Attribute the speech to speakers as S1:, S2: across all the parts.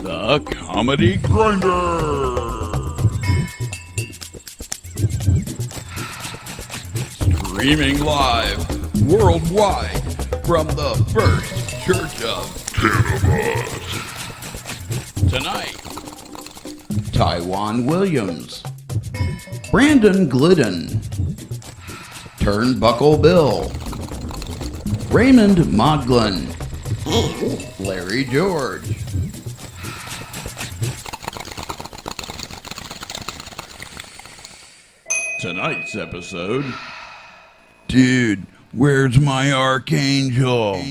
S1: The Comedy Grinder. Streaming live worldwide from the First Church of Cannabis. Tonight, Taiwan Williams, Brandon Glidden, Turnbuckle Bill, Raymond Moglin, Larry George. Tonight's episode. Dude, where's my archangel?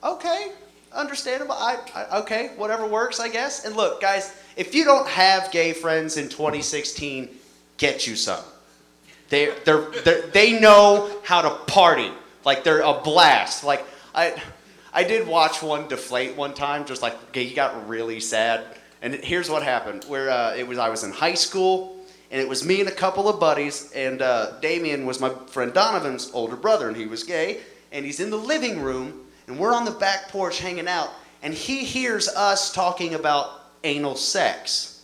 S2: Okay, understandable. Okay, whatever works, I guess. And look, guys, if you don't have gay friends in 2016, get you some. They know how to party. Like they're a blast. Like I did watch one deflate one time. Just like okay, he got really sad. And here's what happened. I was in high school, and it was me and a couple of buddies, and Damien was my friend Donovan's older brother, and he was gay, and he's in the living room, and we're on the back porch hanging out, and he hears us talking about anal sex.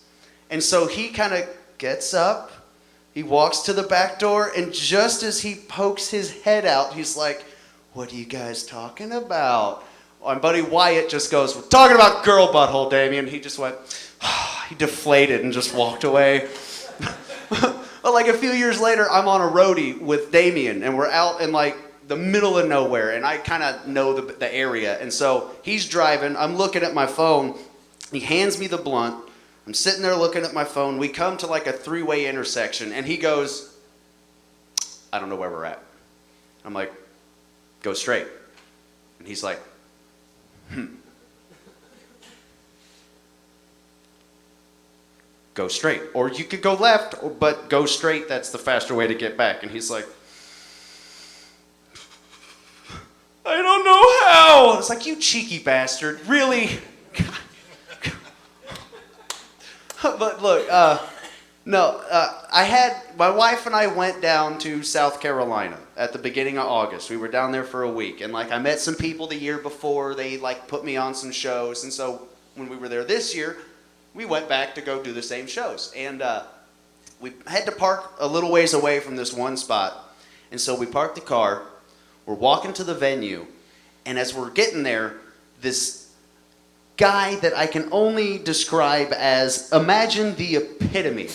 S2: And so he kind of gets up, he walks to the back door, and just as he pokes his head out, he's like, "What are you guys talking about?" My buddy Wyatt just goes, "We're talking about girl butthole, Damien." He just went, he deflated and just walked away. But like a few years later, I'm on a roadie with Damien, and we're out in like the middle of nowhere, and I kind of know the area. And so he's driving, I'm looking at my phone, he hands me the blunt, I'm sitting there looking at my phone, we come to like a three-way intersection, and he goes, "I don't know where we're at." I'm like, "Go straight." And he's like, "Go straight. Or you could go left, but go straight, that's the faster way to get back." And he's like, "I don't know how." It's like, "You cheeky bastard. Really?" But look, my wife and I went down to South Carolina at the beginning of August. We were down there for a week, and like I met some people the year before. They like put me on some shows, and so when we were there this year, we went back to go do the same shows. And we had to park a little ways away from this one spot, and so we parked the car. We're walking to the venue, and as we're getting there, this guy that I can only describe as, imagine the epitome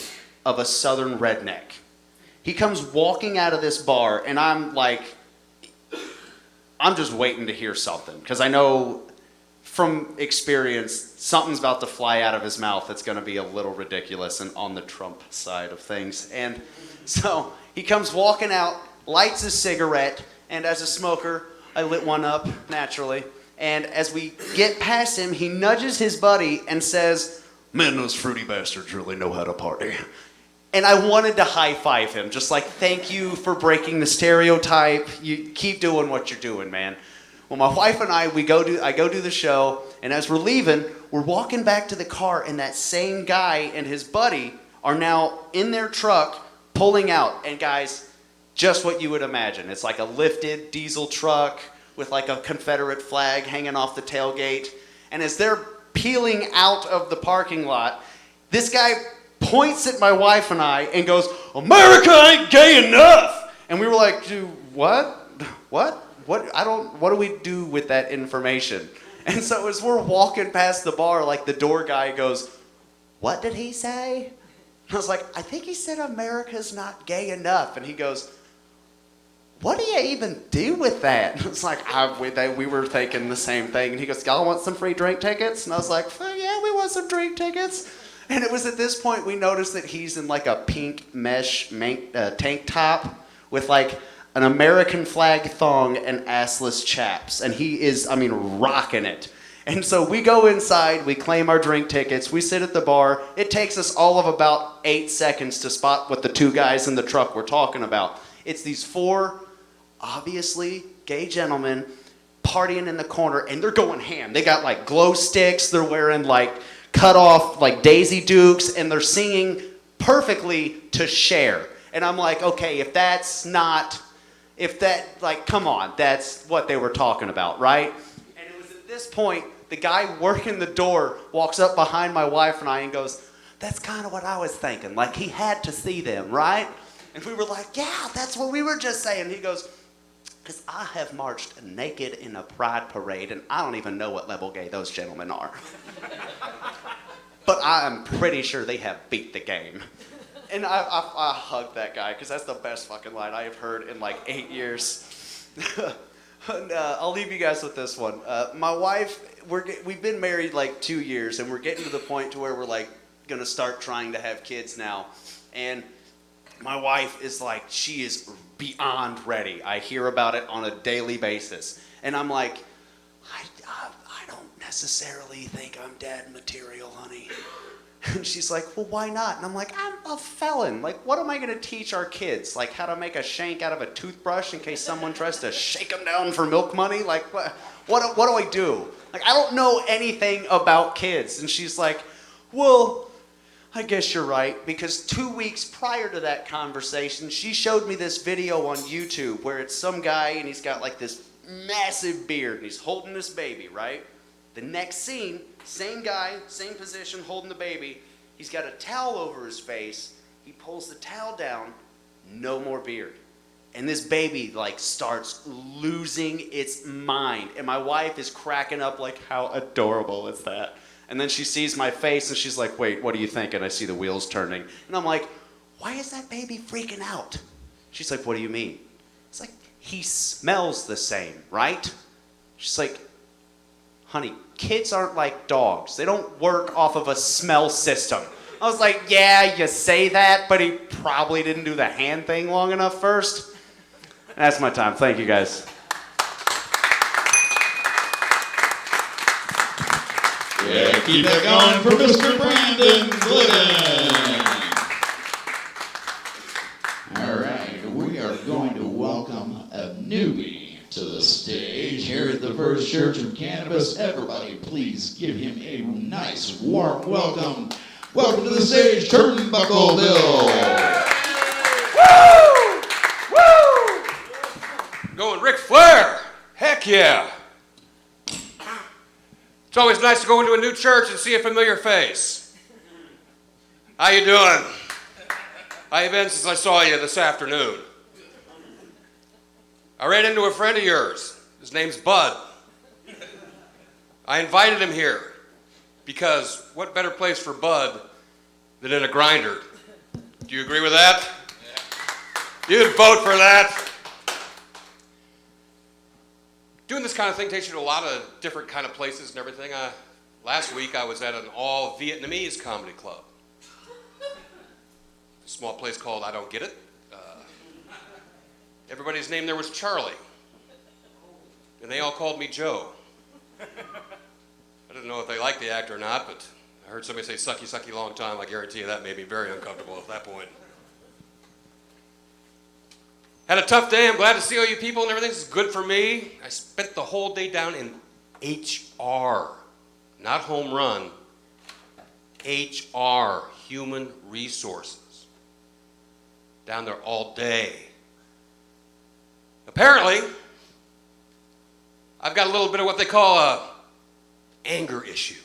S2: of a southern redneck. He comes walking out of this bar, and I'm like, I'm just waiting to hear something, because I know from experience something's about to fly out of his mouth that's going to be a little ridiculous and on the Trump side of things. And so he comes walking out, lights a cigarette, and as a smoker, I lit one up naturally. And as we get past him, he nudges his buddy and says, "Man, those fruity bastards really know how to party." And I wanted to high-five him, just like, thank you for breaking the stereotype. You keep doing what you're doing, man. Well, my wife and I go do the show, and as we're leaving, we're walking back to the car, and that same guy and his buddy are now in their truck pulling out. And guys, just what you would imagine. It's like a lifted diesel truck with like a Confederate flag hanging off the tailgate. And as they're peeling out of the parking lot, this guy points at my wife and I and goes, "America ain't gay enough." And we were like, "Dude, what? What do we do with that information?" And so as we're walking past the bar, like the door guy goes, "What did he say?" And I was like, "I think he said America's not gay enough." And he goes, "What do you even do with that?" And it's like, we were thinking the same thing. And he goes, "Y'all want some free drink tickets?" And I was like, "Yeah, we want some drink tickets." And it was at this point we noticed that he's in like a pink mesh tank top with like an American flag thong and assless chaps. And he is, rocking it. And so we go inside, we claim our drink tickets, we sit at the bar. It takes us all of about 8 seconds to spot what the two guys in the truck were talking about. It's these four obviously gay gentlemen partying in the corner, and they're going ham. They got like glow sticks, they're wearing like cut off like Daisy Dukes, and they're singing perfectly to Cher. And I'm like, okay, come on, that's what they were talking about, right? And it was at this point, the guy working the door walks up behind my wife and I and goes, "That's kind of what I was thinking. Like, he had to see them, right?" And we were like, "Yeah, that's what we were just saying." He goes, "Because I have marched naked in a pride parade, and I don't even know what level gay those gentlemen are. But I am pretty sure they have beat the game." And I hugged that guy, because that's the best fucking line I have heard in like 8 years. And, I'll leave you guys with this one. My wife, we've been married like 2 years, and we're getting to the point to where we're like going to start trying to have kids now. And my wife is like, she is beyond ready. I hear about it on a daily basis. And I'm like, I don't necessarily think I'm dad material, honey. And she's like, well, why not? And I'm like, I'm a felon. Like, what am I going to teach our kids? Like, how to make a shank out of a toothbrush in case someone tries to shake them down for milk money? Like, what do I do? Like, I don't know anything about kids. And she's like, well, I guess you're right. Because 2 weeks prior to that conversation, she showed me this video on YouTube where it's some guy and he's got like this massive beard and he's holding this baby, right? The next scene, same guy, same position, holding the baby. He's got a towel over his face. He pulls the towel down, no more beard. And this baby like starts losing its mind. And my wife is cracking up like, how adorable is that? And then she sees my face and she's like, wait, what do you think? And I see the wheels turning. And I'm like, why is that baby freaking out? She's like, what do you mean? It's like, he smells the same, right? She's like, honey, kids aren't like dogs. They don't work off of a smell system. I was like, yeah, you say that, but he probably didn't do the hand thing long enough first. That's my time. Thank you, guys.
S1: Yeah, keep that going for Mr. Brandon Glidden. All right, we are going to welcome a newbie to the stage here at the First Church of Cannabis. Everybody, please give him a nice, warm welcome. Welcome to the stage, Turnbuckle Bill.
S3: Woo! Woo! Going Ric Flair. Heck yeah. It's always nice to go into a new church and see a familiar face. How you doing? How you been since I saw you this afternoon? I ran into a friend of yours. His name's Bud. I invited him here because what better place for Bud than in a grinder? Do you agree with that? Yeah. You'd vote for that. Doing this kind of thing takes you to a lot of different kind of places and everything. Last week I was at an all Vietnamese comedy club. A small place called I Don't Get It. Everybody's name there was Charlie. And they all called me Joe. I didn't know if they liked the act or not, but I heard somebody say sucky, sucky long time. I guarantee you that made me very uncomfortable at that point. Had a tough day. I'm glad to see all you people and everything. This is good for me. I spent the whole day down in HR, not home run. HR, human resources. Down there all day. Apparently, I've got a little bit of what they call a anger issue.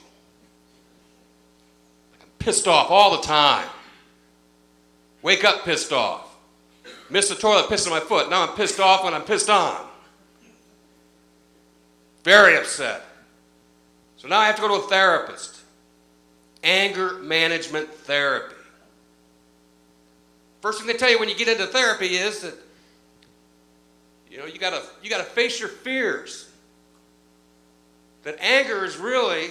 S3: I'm pissed off all the time. Wake up pissed off. Miss the toilet, pissed on my foot. Now I'm pissed off when I'm pissed on. Very upset. So now I have to go to a therapist. Anger management therapy. First thing they tell you when you get into therapy is that you gotta face your fears. That anger is really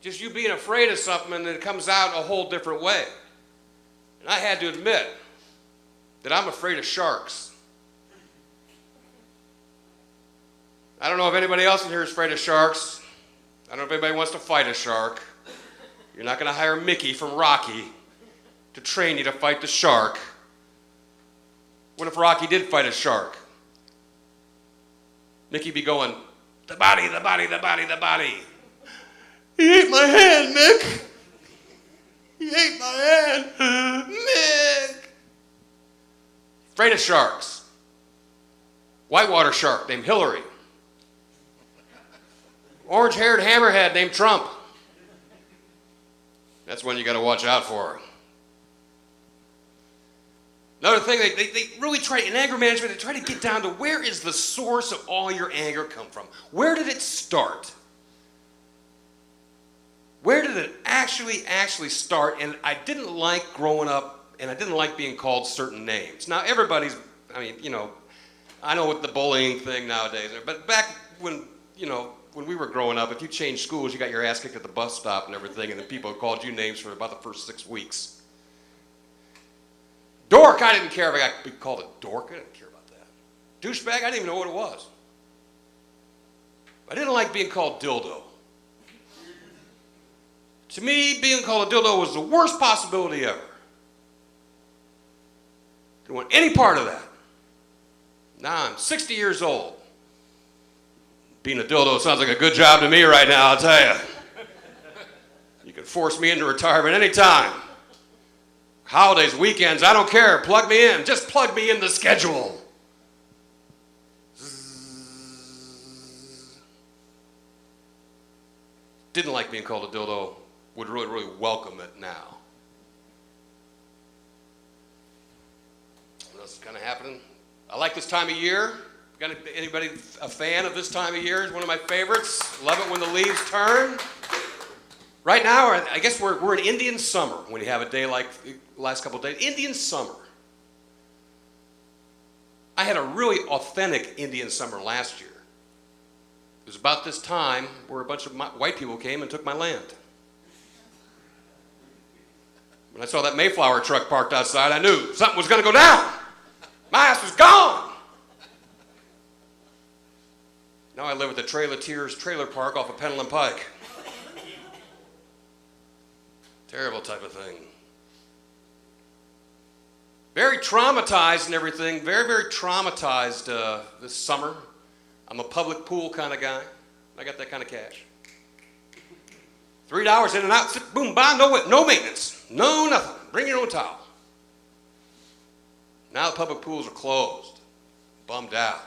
S3: just you being afraid of something and then it comes out a whole different way. And I had to admit that I'm afraid of sharks. I don't know if anybody else in here is afraid of sharks. I don't know if anybody wants to fight a shark. You're not gonna hire Mickey from Rocky to train you to fight the shark. What if Rocky did fight a shark? Mickey be going, the body, the body, the body, the body. He ate my hand, Mick. He ate my hand, Mick. Afraid of sharks. Whitewater shark named Hillary. Orange-haired hammerhead named Trump. That's one you got to watch out for. Another thing, they really try, in anger management, they try to get down to where is the source of all your anger come from? Where did it start? Where did it actually start? And I didn't like growing up, and I didn't like being called certain names. Now, everybody's, I know what the bullying thing nowadays, but back when we were growing up, if you changed schools, you got your ass kicked at the bus stop and everything, and then people called you names for about the first 6 weeks. Dork, I didn't care if I got called a dork. I didn't care about that. Douchebag, I didn't even know what it was. I didn't like being called dildo. To me, being called a dildo was the worst possibility ever. Didn't want any part of that. Now I'm 60 years old. Being a dildo sounds like a good job to me right now, I'll tell you. You can force me into retirement anytime. Holidays, weekends, I don't care. Plug me in. Just plug me in the schedule. Didn't like being called a dildo. Would really welcome it now. What else is kind of happening? I like this time of year. Got anybody a fan of this time of year? It's one of my favorites. Love it when the leaves turn. Right now, I guess we're in Indian summer when you have a day like the last couple of days. Indian summer. I had a really authentic Indian summer last year. It was about this time where a bunch of white people came and took my land. When I saw that Mayflower truck parked outside, I knew something was going to go down. My ass was gone. Now I live at the Trail of Tears trailer park off of Pendleton Pike. Terrible type of thing. Very traumatized and everything. Very, very traumatized this summer. I'm a public pool kind of guy. I got that kind of cash. $3 in and out, sit, boom, bye, no maintenance. No nothing. Bring your own towel. Now the public pools are closed. Bummed out.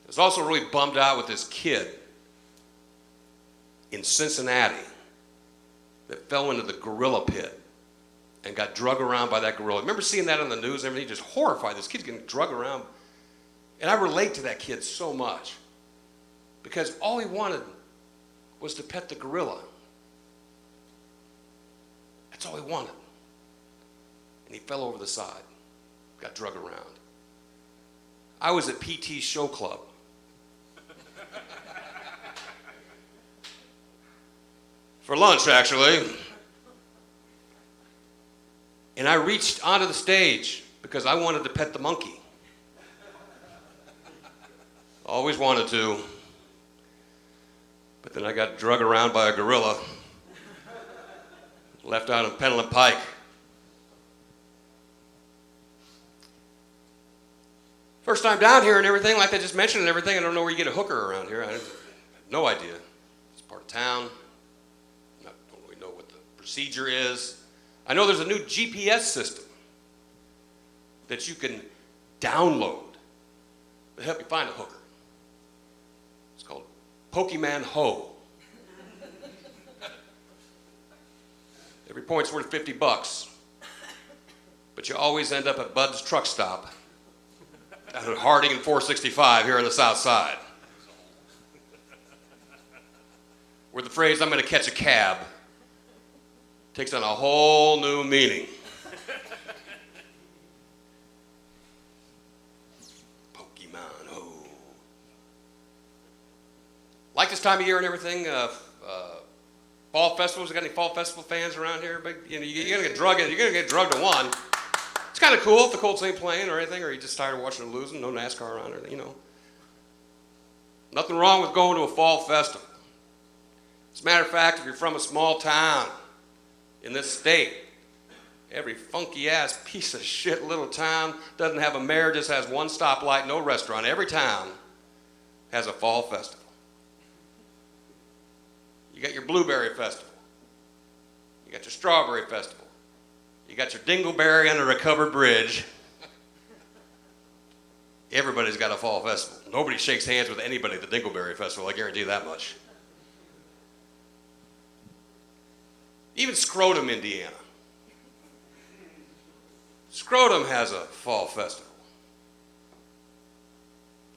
S3: I was also really bummed out with this kid in Cincinnati that fell into the gorilla pit and got drug around by that gorilla. Remember seeing that on the news and everything? Just horrified. This kid's getting drug around. And I relate to that kid so much because all he wanted was to pet the gorilla. That's all he wanted. And he fell over the side, got drug around. I was at PT Show Club. For lunch, actually. And I reached onto the stage because I wanted to pet the monkey. Always wanted to. But then I got drug around by a gorilla. Left out of Pendleton Pike. First time down here and everything, like I just mentioned and everything, I don't know where you get a hooker around here. I have no idea. It's part of town. I don't really know what the procedure is. I know there's a new GPS system that you can download to help you find a hooker. It's called Pokemon Ho. Every point's worth $50, but you always end up at Bud's truck stop out at Harding and 465 here on the south side, where the phrase "I'm going to catch a cab" takes on a whole new meaning. Pokemon Ho. Like this time of year and everything, fall festivals. Got any fall festival fans around here? But you're gonna get drugged. You're gonna get drugged to one. It's kind of cool if the Colts ain't playing or anything, or you're just tired of watching them losing. No NASCAR around or anything, Nothing wrong with going to a fall festival. As a matter of fact, if you're from a small town in this state, every funky ass piece of shit little town doesn't have a mayor, just has one stoplight, no restaurant. Every town has a fall festival. You got your Blueberry Festival. You got your Strawberry Festival. You got your Dingleberry under a covered bridge. Everybody's got a fall festival. Nobody shakes hands with anybody at the Dingleberry Festival, I guarantee you that much. Even Scrotum, Indiana. Scrotum has a fall festival.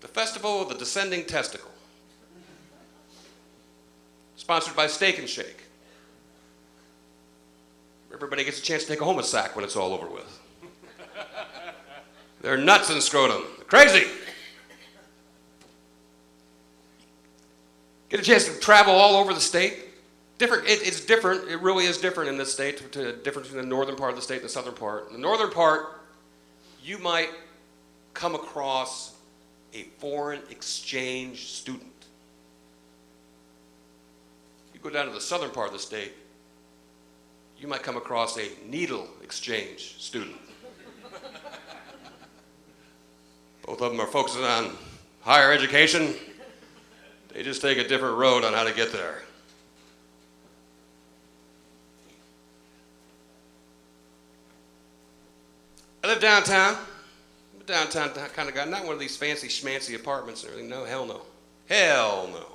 S3: The Festival of the Descending Testicle. Sponsored by Steak and Shake. Everybody gets a chance to take home a sack when it's all over with. They're nuts in Scrotum. They're crazy. Get a chance to travel all over the state. It's different. It really is different in this state. Different between the northern part of the state and the southern part. In the northern part, you might come across a foreign exchange student You go down to the southern part of the state, you might come across a needle exchange student. Both of them are focusing on higher education. They just take a different road on how to get there. I live downtown. I'm a downtown kind of guy. Not one of these fancy schmancy apartments and everything. No, hell no. Hell no.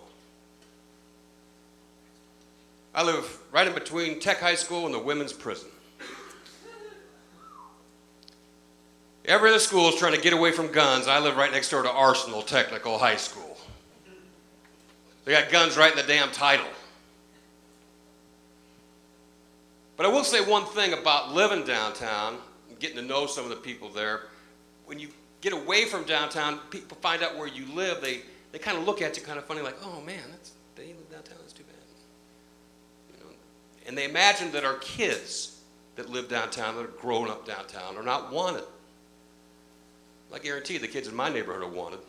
S3: I live right in between Tech High School and the women's prison. Every other school is trying to get away from guns. I live right next door to Arsenal Technical High School. They got guns right in the damn title. But I will say one thing about living downtown and getting to know some of the people there. When you get away from downtown, people find out where you live. They kind of look at you kind of funny, like, oh man, they live downtown, that's too bad. You know? And they imagine that our kids that live downtown, that are growing up downtown, are not wanted. I guarantee the kids in my neighborhood are wanted.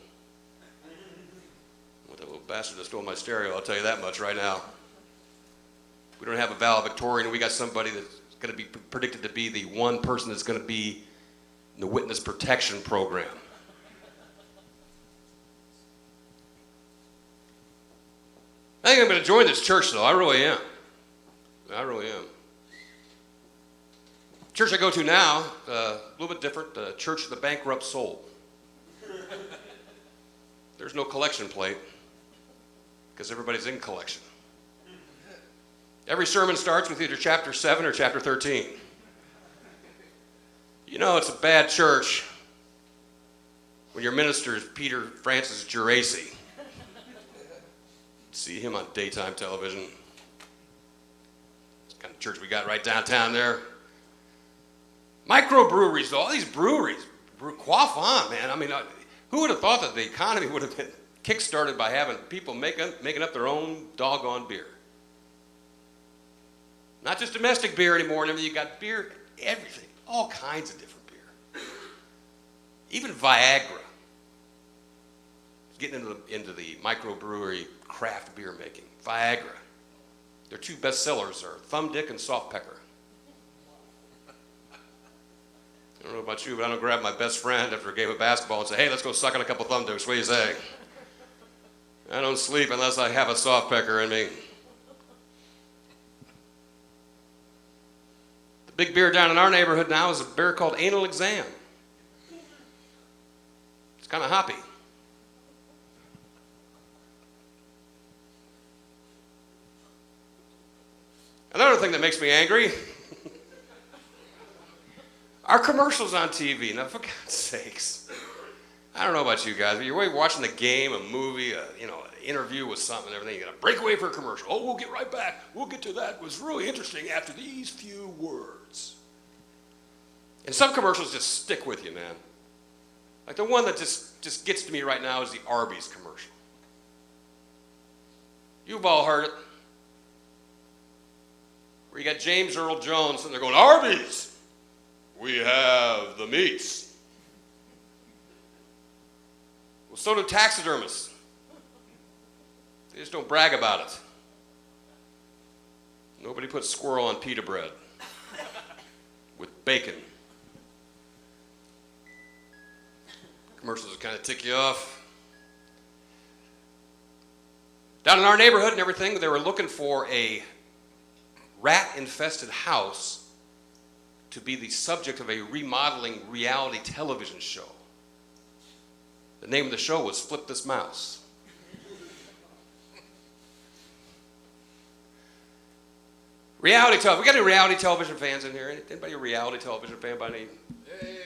S3: What that little bastard that stole my stereo, I'll tell you that much right now. We don't have a valedictorian. We got somebody that's going to be predicted to be the one person that's going to be in the witness protection program. I think I'm going to join this church, though. I really am. I really am. Church I go to now, a little bit different, the Church of the Bankrupt Soul. There's no collection plate, because everybody's in collection. Every sermon starts with either chapter 7 or chapter 13. You know it's a bad church when your minister is Peter Francis Geraci. See him on daytime television. It's the kind of church we got right downtown there. Microbreweries, all these breweries, quaff on, man. I mean, who would have thought that the economy would have been kick-started by having people making up their own doggone beer? Not just domestic beer anymore. You got beer, everything, all kinds of different beer. Even Viagra is getting into the microbrewery craft beer making. Viagra. Their two best sellers are Thumb Dick and Soft Pecker. I don't know about you, but I don't grab my best friend after a game of basketball and say, hey, let's go suck on a couple Thumb Dicks. What do you say? I don't sleep unless I have a Soft Pecker in me. The big beer down in our neighborhood now is a beer called Anal Exam. It's kind of hoppy. Another thing that makes me angry, our commercials on TV. Now, for God's sakes, I don't know about you guys, but you're watching the game, a movie, an interview with something and everything. You got to break away for a commercial. Oh, we'll get right back. We'll get to that. It was really interesting after these few words. And some commercials just stick with you, man. Like the one that just gets to me right now is the Arby's commercial. You've all heard it. Where you got James Earl Jones sitting there going, Arby's, we have the meats. Well, so do taxidermists. They just don't brag about it. Nobody puts squirrel on pita bread with bacon. Commercials will kind of tick you off. Down in our neighborhood and everything, they were looking for a rat-infested house to be the subject of a remodeling reality television show. The name of the show was Flip This Mouse. Reality television. We got any reality television fans in here? Anybody a reality television fan by name?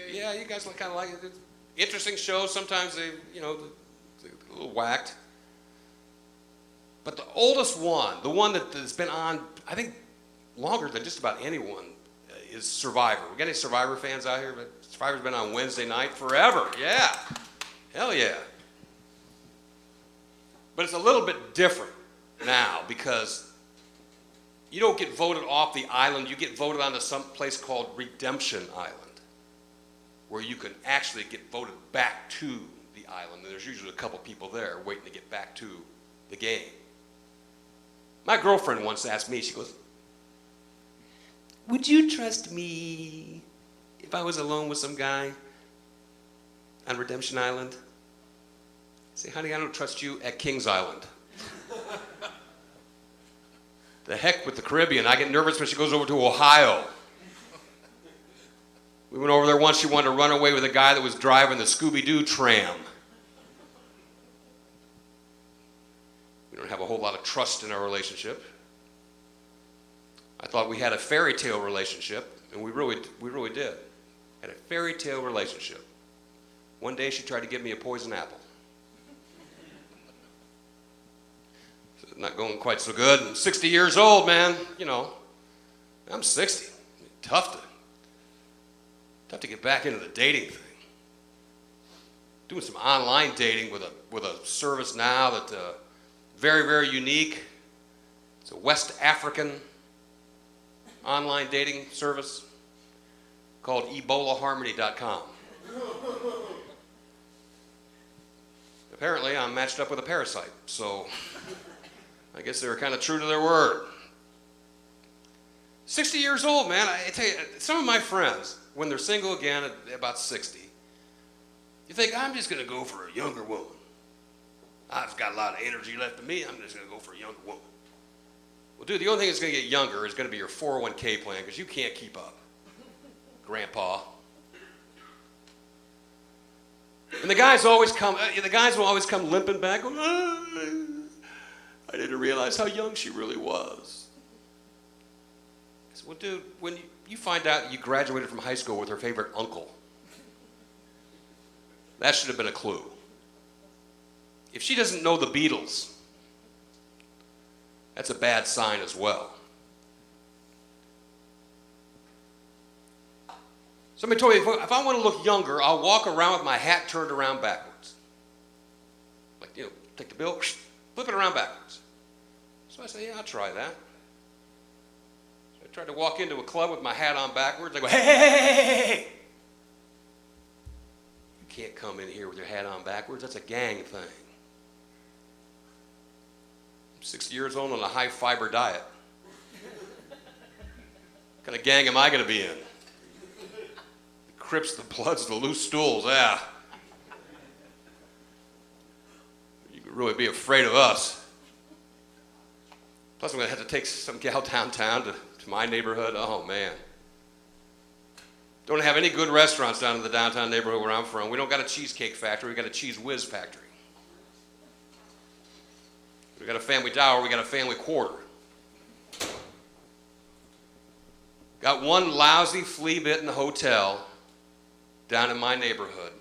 S3: Yeah, you guys kind of like it. Interesting shows. Sometimes they're a little whacked. But the oldest one, the one that's been on, I think, longer than just about anyone, is Survivor. We got any Survivor fans out here? Survivor's been on Wednesday night forever. Yeah. Hell yeah. But it's a little bit different now because you don't get voted off the island. You get voted onto some place called Redemption Island, where you can actually get voted back to the island. And there's usually a couple people there waiting to get back to the game. My girlfriend once asked me, she goes, would you trust me if I was alone with some guy on Redemption Island? I say, honey, I don't trust you at Kings Island. The heck with the Caribbean. I get nervous when she goes over to Ohio. We went over there once. She wanted to run away with a guy that was driving the Scooby-Doo tram. We don't have a whole lot of trust in our relationship. I thought we had a fairy tale relationship, and we really did. Had a fairy tale relationship. One day she tried to give me a poison apple. So not going quite so good. I'm 60 years old, man. You know, I'm 60. Tough to get back into the dating thing. Doing some online dating with a service now that very, very unique. It's a West African online dating service called EbolaHarmony.com. Apparently, I'm matched up with a parasite, so I guess they were kind of true to their word. 60 years old, man. I tell you, some of my friends, when they're single again at about 60, you think, I'm just going to go for a younger woman. I've got a lot of energy left in me. I'm just going to go for a younger woman. Well, dude, the only thing that's going to get younger is going to be your 401k plan because you can't keep up, Grandpa. And the guys will always come limping back. Going, I didn't realize how young she really was. I said, well, dude, when you find out you graduated from high school with her favorite uncle, that should have been a clue. If she doesn't know the Beatles, that's a bad sign as well. Somebody told me if I want to look younger, I'll walk around with my hat turned around backwards. Like, you know, take the bill, flip it around backwards. So I said, yeah, I'll try that. So I tried to walk into a club with my hat on backwards. I go, hey! You can't come in here with your hat on backwards. That's a gang thing. I'm 60 years old on a high fiber diet. What kind of gang am I going to be in? The Crips, the Bloods, the loose stools, yeah. You could really be afraid of us. Plus I'm going to have to take some gal downtown to my neighborhood. Oh, man. Don't have any good restaurants down in the downtown neighborhood where I'm from. We don't got a cheesecake factory. We got a cheese whiz factory. We got a family dollar. We got a family quarter. Got one lousy flea-bitten hotel down in my neighborhood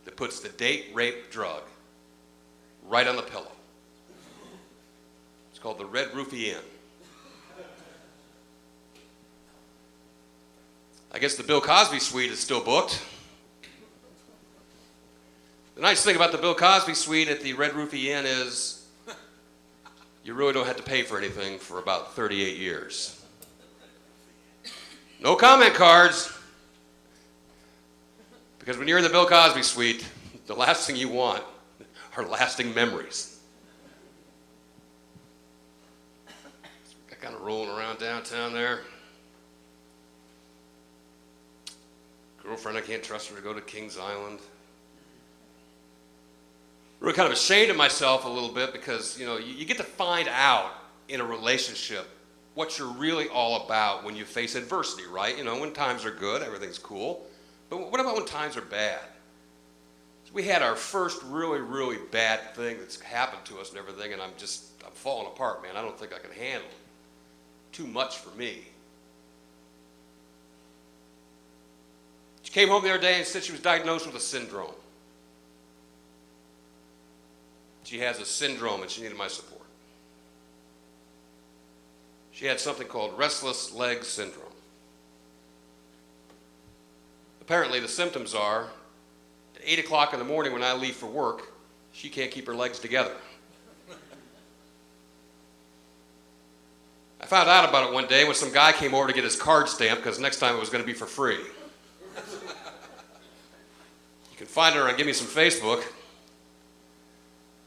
S3: that puts the date rape drug right on the pillow. It's called the Red Roofie Inn. I guess the Bill Cosby suite is still booked. The nice thing about the Bill Cosby suite at the Red Roofie Inn is you really don't have to pay for anything for about 38 years. No comment cards. Because when you're in the Bill Cosby suite, the last thing you want are lasting memories. Got kind of rolling around downtown there. Girlfriend, I can't trust her to go to Kings Island. Really kind of ashamed of myself a little bit because, you know, you get to find out in a relationship what you're really all about when you face adversity, right? You know, when times are good, everything's cool. But what about when times are bad? So we had our first really, really bad thing that's happened to us and everything, and I'm falling apart, man. I don't think I can handle it. Too much for me. She came home the other day and said she was diagnosed with a syndrome. She has a syndrome and she needed my support. She had something called restless leg syndrome. Apparently the symptoms are at 8 o'clock in the morning when I leave for work, she can't keep her legs together. I found out about it one day when some guy came over to get his card stamped because next time it was going to be for free. You can find her on Give Me Some Facebook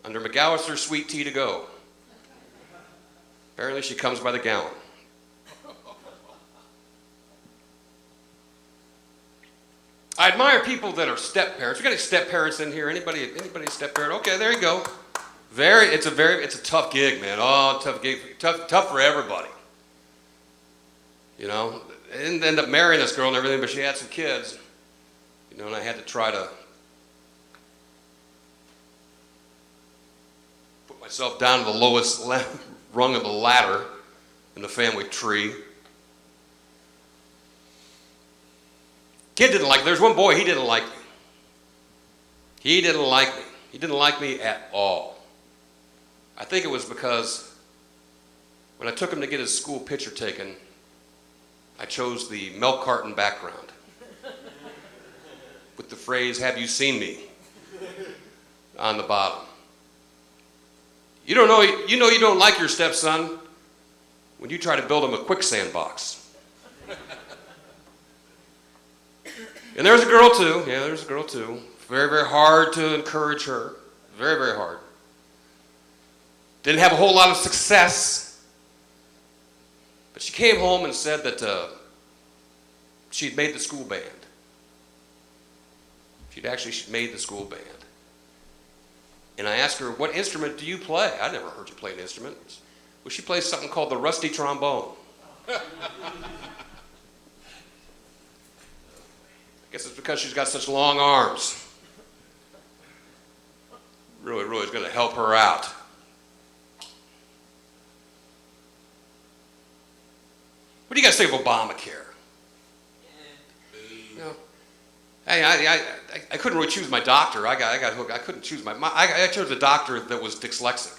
S3: under McAllister Sweet Tea to Go. Apparently she comes by the gallon. I admire people that are step parents. We got any step parents in here? Anybody a step parent? Okay, there you go. It's a tough gig, man. Oh, tough gig, tough for everybody. You know, I didn't end up marrying this girl and everything, but she had some kids. You know, and I had to try to put myself down to the lowest rung of the ladder in the family tree. Kid didn't like me. There's one boy, he didn't like me. He didn't like me. He didn't like me at all. I think it was because when I took him to get his school picture taken, I chose the milk carton background with the phrase, "Have you seen me?" on the bottom. You know you don't like your stepson when you try to build him a quicksand box. And there's a girl too. Yeah, there's a girl too. Very, very hard to encourage her. Very, very hard. Didn't have a whole lot of success. But she came home and said that she'd made the school band. She'd made the school band. And I asked her, "What instrument do you play?" I never heard you play an instrument. Well, she plays something called the rusty trombone. I guess it's because she's got such long arms. Really, really is going to help her out. What do you guys think of Obamacare? You know, I couldn't really choose my doctor. I got hooked. I couldn't choose I chose a doctor that was dyslexic.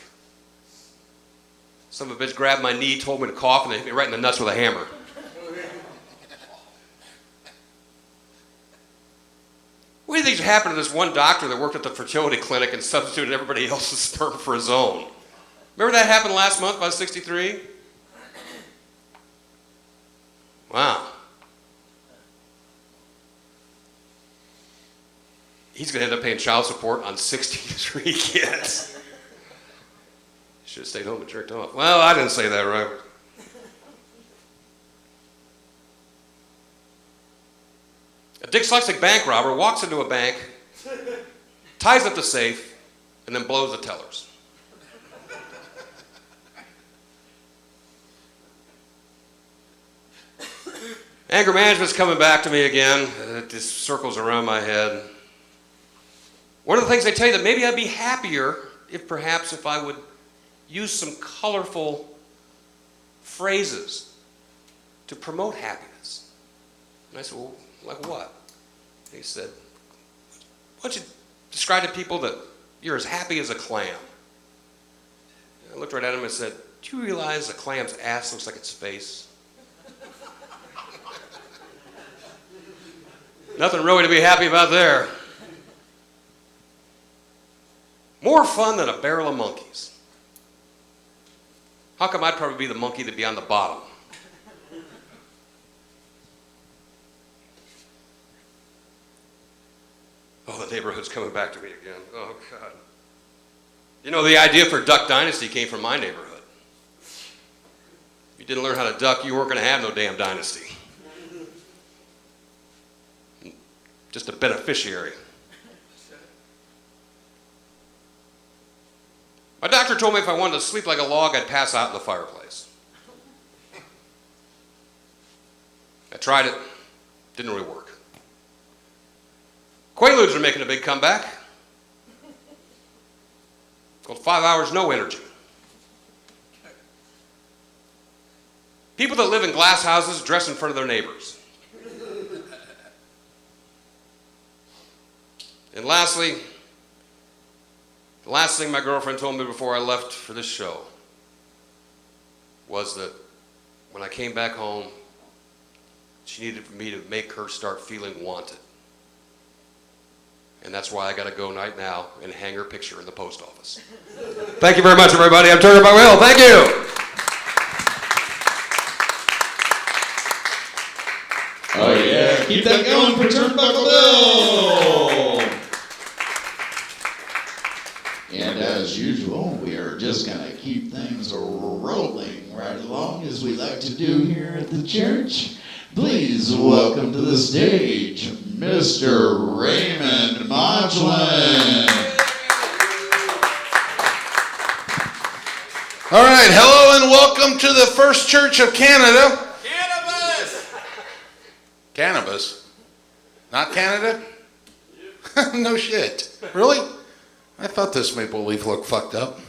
S3: Some of the bitch grabbed my knee, told me to cough, and they hit me right in the nuts with a hammer. What do you think happened to this one doctor that worked at the fertility clinic and substituted everybody else's sperm for his own? Remember that happened last month by 63? Wow. He's going to end up paying child support on 63 kids. Should have stayed home and jerked off. Well, I didn't say that right. A dyslexic bank robber walks into a bank, ties up the safe, and then blows the tellers. Anger management's coming back to me again. It just circles around my head. One of the things they tell you that maybe I'd be happier if I would use some colorful phrases to promote happiness. And I said, well, like what? And he said, why don't you describe to people that you're as happy as a clam? And I looked right at him and said, do you realize a clam's ass looks like its face? Nothing really to be happy about there. More fun than a barrel of monkeys. How come I'd probably be the monkey that'd be on the bottom? Oh, the neighborhood's coming back to me again. Oh, God. You know, the idea for Duck Dynasty came from my neighborhood. If you didn't learn how to duck, you weren't going to have no damn dynasty. Just a beneficiary. My doctor told me if I wanted to sleep like a log, I'd pass out in the fireplace. I tried it. Didn't really work. Quaaludes are making a big comeback. It's called 5 hours no energy. People that live in glass houses dress in front of their neighbors. And lastly, the last thing my girlfriend told me before I left for this show was that when I came back home, she needed me to make her start feeling wanted. And that's why I got to go right now and hang her picture in the post office. Thank you very much, everybody. I'm Turnbuckle Will. Thank you.
S1: Oh, yeah. Keep that going for Turnbuckle Bill. And as usual, we are we're just going to keep things rolling right along as we like to do here at the church. Please welcome to the stage, Mr. Raymond Modglin.
S4: All right, hello and welcome to the First Church of Canada.
S3: Cannabis!
S4: Cannabis? Not Canada? No shit. Really? I thought this maple leaf looked fucked up.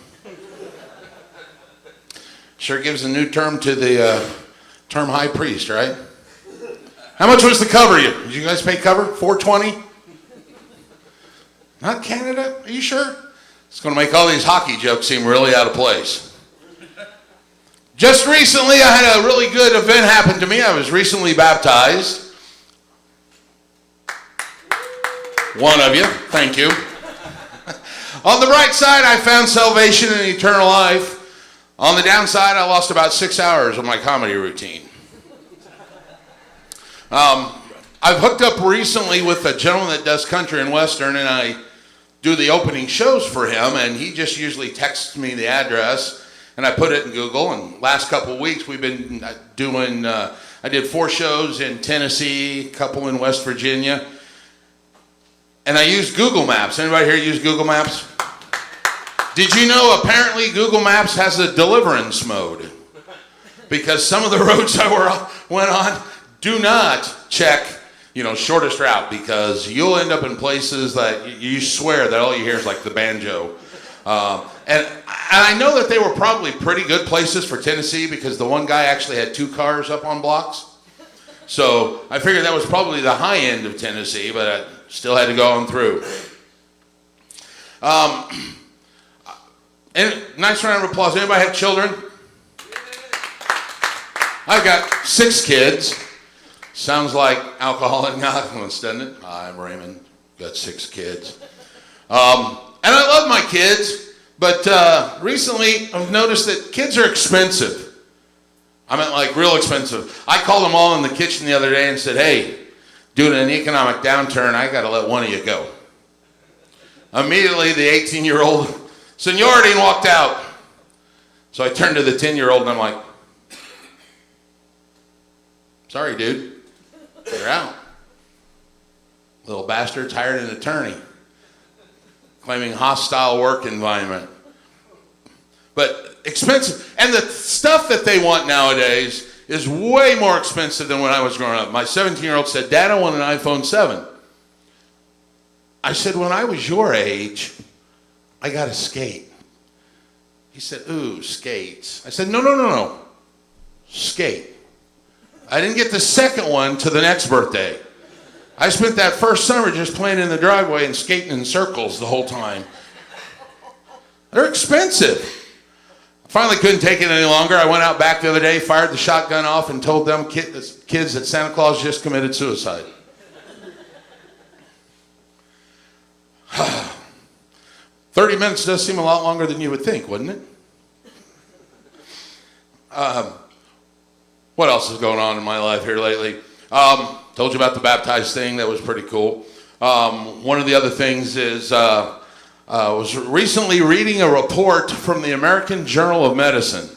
S4: Sure gives a new term to the term high priest, right? How much was the cover? Did you guys pay cover? $4.20? Not Canada? Are you sure? It's going to make all these hockey jokes seem really out of place. Just recently, I had a really good event happen to me. I was recently baptized. One of you, thank you. On the bright side, I found salvation and eternal life. On the downside, I lost about 6 hours of my comedy routine. I've hooked up recently with a gentleman that does country and western, and I do the opening shows for him, and he just usually texts me the address, and I put it in Google. And last couple of weeks, we've been doing, I did 4 shows in Tennessee, a couple in West Virginia, and I used Google Maps. Anybody here use Google Maps? Did you know apparently Google Maps has a deliverance mode? Because some of the roads I went on do not check, shortest route, because you'll end up in places that you swear that all you hear is like the banjo. And I know that they were probably pretty good places for Tennessee, because the one guy actually had 2 cars up on blocks. So I figured that was probably the high end of Tennessee, but I still had to go on through. And nice round of applause. Anybody have children? I've got 6 kids. Sounds like Alcoholic Anonymous, doesn't it? I'm Raymond. Got 6 kids. And I love my kids, but recently I've noticed that kids are expensive. I meant like real expensive. I called them all in the kitchen the other day and said, hey, due to an economic downturn, I got to let one of you go. Immediately, the 18-year-old seniority walked out. So I turned to the 10-year-old and I'm like, sorry, dude. You're out. Little bastard's hired an attorney, claiming hostile work environment. But expensive. And the stuff that they want nowadays is way more expensive than when I was growing up. My 17-year-old said, Dad, I want an iPhone 7. I said, when I was your age, I got a skate. He said, ooh, skates. I said, no. Skate. I didn't get the second one to the next birthday. I spent that first summer just playing in the driveway and skating in circles the whole time. They're expensive. I finally couldn't take it any longer. I went out back the other day, fired the shotgun off, and told them kids that Santa Claus just committed suicide. 30 minutes does seem a lot longer than you would think, wouldn't it? What else is going on in my life here lately? Told you about the baptized thing. That was pretty cool. One of the other things is was recently reading a report from the American Journal of Medicine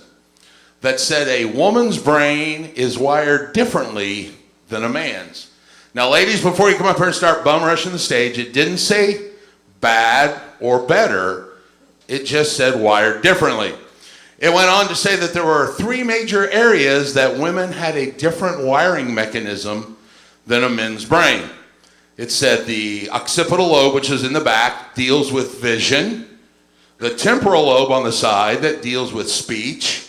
S4: that said a woman's brain is wired differently than a man's. Now, ladies, before you come up here and start bum rushing the stage, it didn't say bad or better. It just said wired differently. It went on to say that there were 3 major areas that women had a different wiring mechanism than a man's brain. It said the occipital lobe, which is in the back, deals with vision. The temporal lobe on the side, that deals with speech.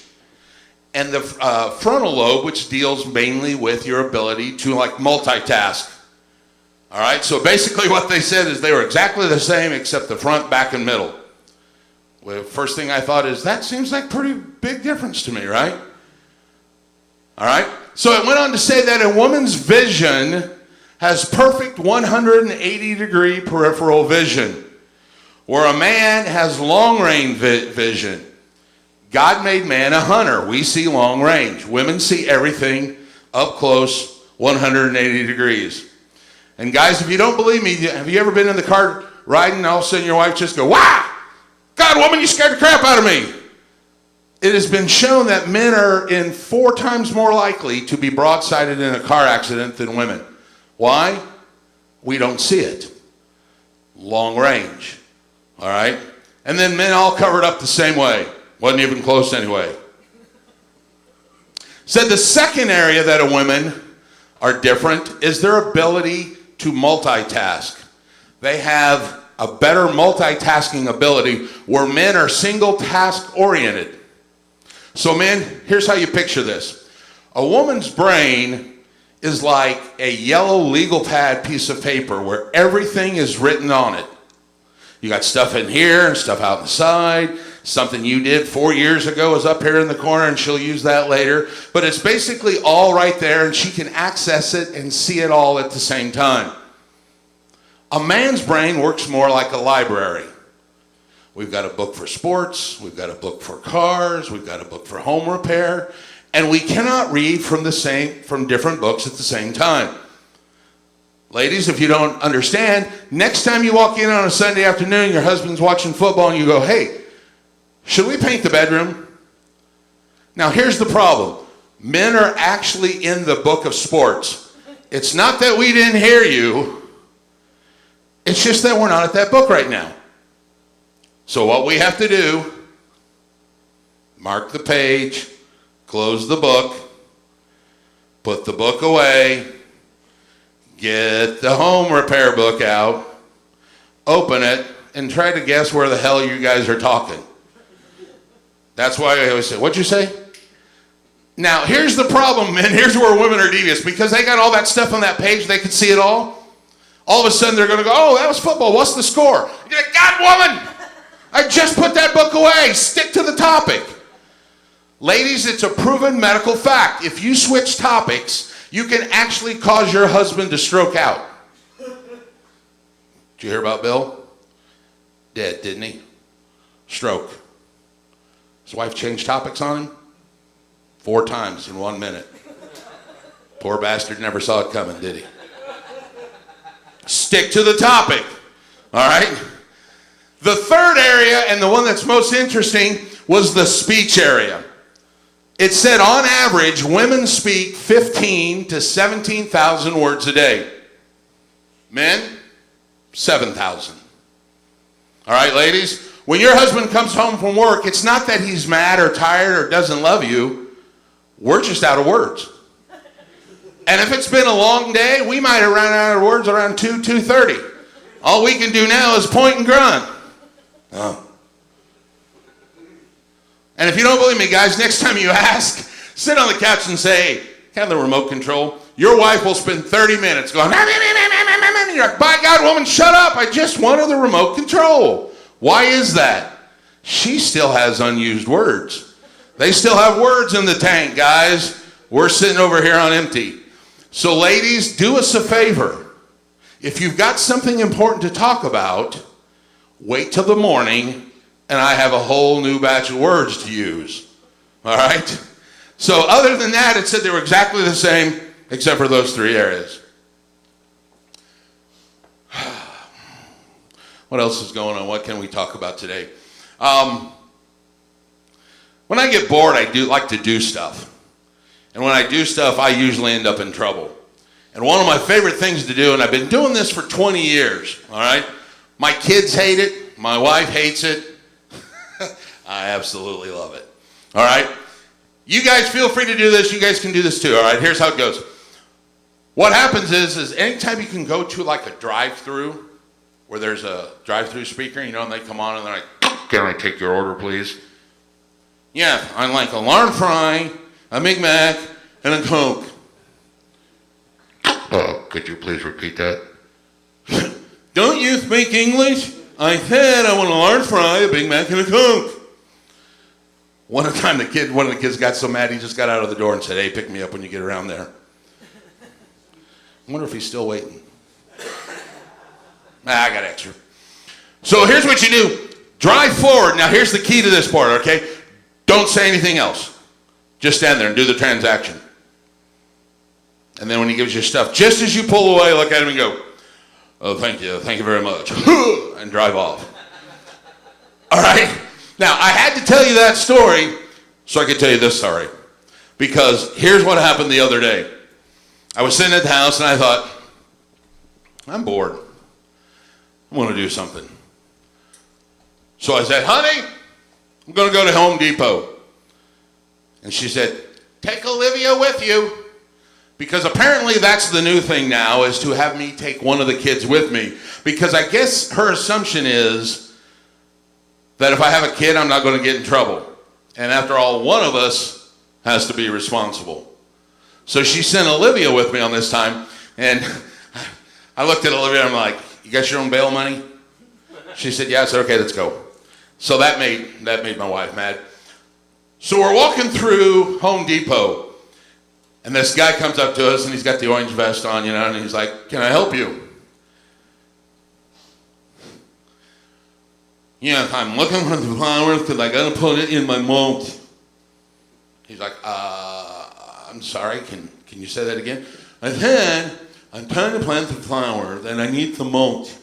S4: And the frontal lobe, which deals mainly with your ability to multitask. All right, so basically what they said is they were exactly the same except the front, back, and middle. Well, first thing I thought is, that seems like a pretty big difference to me, right? All right, so it went on to say that a woman's vision has perfect 180-degree peripheral vision, where a man has long-range vision. God made man a hunter. We see long range. Women see everything up close, 180 degrees. And guys, if you don't believe me, have you ever been in the car riding and all of a sudden your wife just go, wah! God, woman, you scared the crap out of me. It has been shown that men are 4 times more likely to be broadsided in a car accident than women. Why? We don't see it. Long range. All right? And then men all covered up the same way. Wasn't even close anyway. Said the second area that women are different is their ability to multitask. They have a better multitasking ability where men are single task oriented. So men, here's how you picture this. A woman's brain is like a yellow legal pad piece of paper where everything is written on it. You got stuff in here and stuff out the side. Something you did 4 years ago is up here in the corner and she'll use that later. But it's basically all right there and she can access it and see it all at the same time. A man's brain works more like a library. We've got a book for sports, we've got a book for cars, we've got a book for home repair, and we cannot read from different books at the same time. Ladies, if you don't understand, next time you walk in on a Sunday afternoon, your husband's watching football and you go, hey, should we paint the bedroom? Now here's the problem. Men are actually in the book of sports. It's not that we didn't hear you. It's just that we're not at that book right now. So what we have to do, mark the page, close the book, put the book away, get the home repair book out, open it, and try to guess where the hell you guys are talking. That's why I always say, what'd you say? Now, here's the problem, and here's where women are devious. Because they got all that stuff on that page, they can see it all. All of a sudden, they're going to go, oh, that was football. What's the score? You're like, God, woman, I just put that book away. Stick to the topic. Ladies, it's a proven medical fact. If you switch topics, you can actually cause your husband to stroke out. Did you hear about Bill? Dead, didn't he? Stroke. His wife changed topics on him 4 times in 1 minute. Poor bastard never saw it coming, did he? Stick to the topic. All right? The third area, and the one that's most interesting, was the speech area. It said on average, women speak 15 to 17,000 words a day. Men, 7,000. All right, ladies? When your husband comes home from work, it's not that he's mad or tired or doesn't love you. We're just out of words. And if it's been a long day, we might have run out of words around 2:30. All we can do now is point and grunt. Oh. And if you don't believe me, guys, next time you ask, sit on the couch and say, hey, have the remote control. Your wife will spend 30 minutes going, and you're like, by God, woman, shut up. I just wanted the remote control. Why is that? She still has unused words. They still have words in the tank, guys. We're sitting over here on empty. So ladies, do us a favor. If you've got something important to talk about, wait till the morning and I have a whole new batch of words to use. All right? So other than that, it said they were exactly the same except for those 3 areas. What else is going on? What can we talk about today? When I get bored, I do like to do stuff. And when I do stuff, I usually end up in trouble. And one of my favorite things to do, and I've been doing this for 20 years, all right? My kids hate it. My wife hates it. I absolutely love it. All right? You guys feel free to do this. You guys can do this too, all right? Here's how it goes. What happens is anytime you can go to like a drive-through where there's a drive-through speaker, you know, and they come on and they're like, can I take your order, please? Yeah, I'd like a large fry, a Big Mac, and a Coke. Could you please repeat that? Don't you speak English? I said I want a large fry, a Big Mac, and a Coke. One time one of the kids got so mad he just got out of the door and said, hey, pick me up when you get around there. I wonder if he's still waiting. I got extra. So here's what you do. Drive forward. Now here's the key to this part, okay? Don't say anything else. Just stand there and do the transaction. And then when he gives you stuff, just as you pull away, look at him and go, oh, thank you very much. And drive off. All right? Now, I had to tell you that story so I could tell you this story. Because here's what happened the other day. I was sitting at the house and I thought, I'm bored. I want to do something. So I said, honey, I'm going to go to Home Depot. And she said, take Olivia with you. Because apparently that's the new thing now, is to have me take one of the kids with me. Because I guess her assumption is that if I have a kid, I'm not going to get in trouble. And after all, one of us has to be responsible. So she sent Olivia with me on this time. And I looked at Olivia and I'm like, you got your own bail money? She said, yeah. I said, okay, let's go. So that made my wife mad. So we're walking through Home Depot, and this guy comes up to us, and he's got the orange vest on, and he's like, can I help you? Yeah, I'm looking for the flowers because I got to put it in my mulch. He's like, I'm sorry, can you say that again? I said, I'm trying to plant the flowers, and I need the mulch.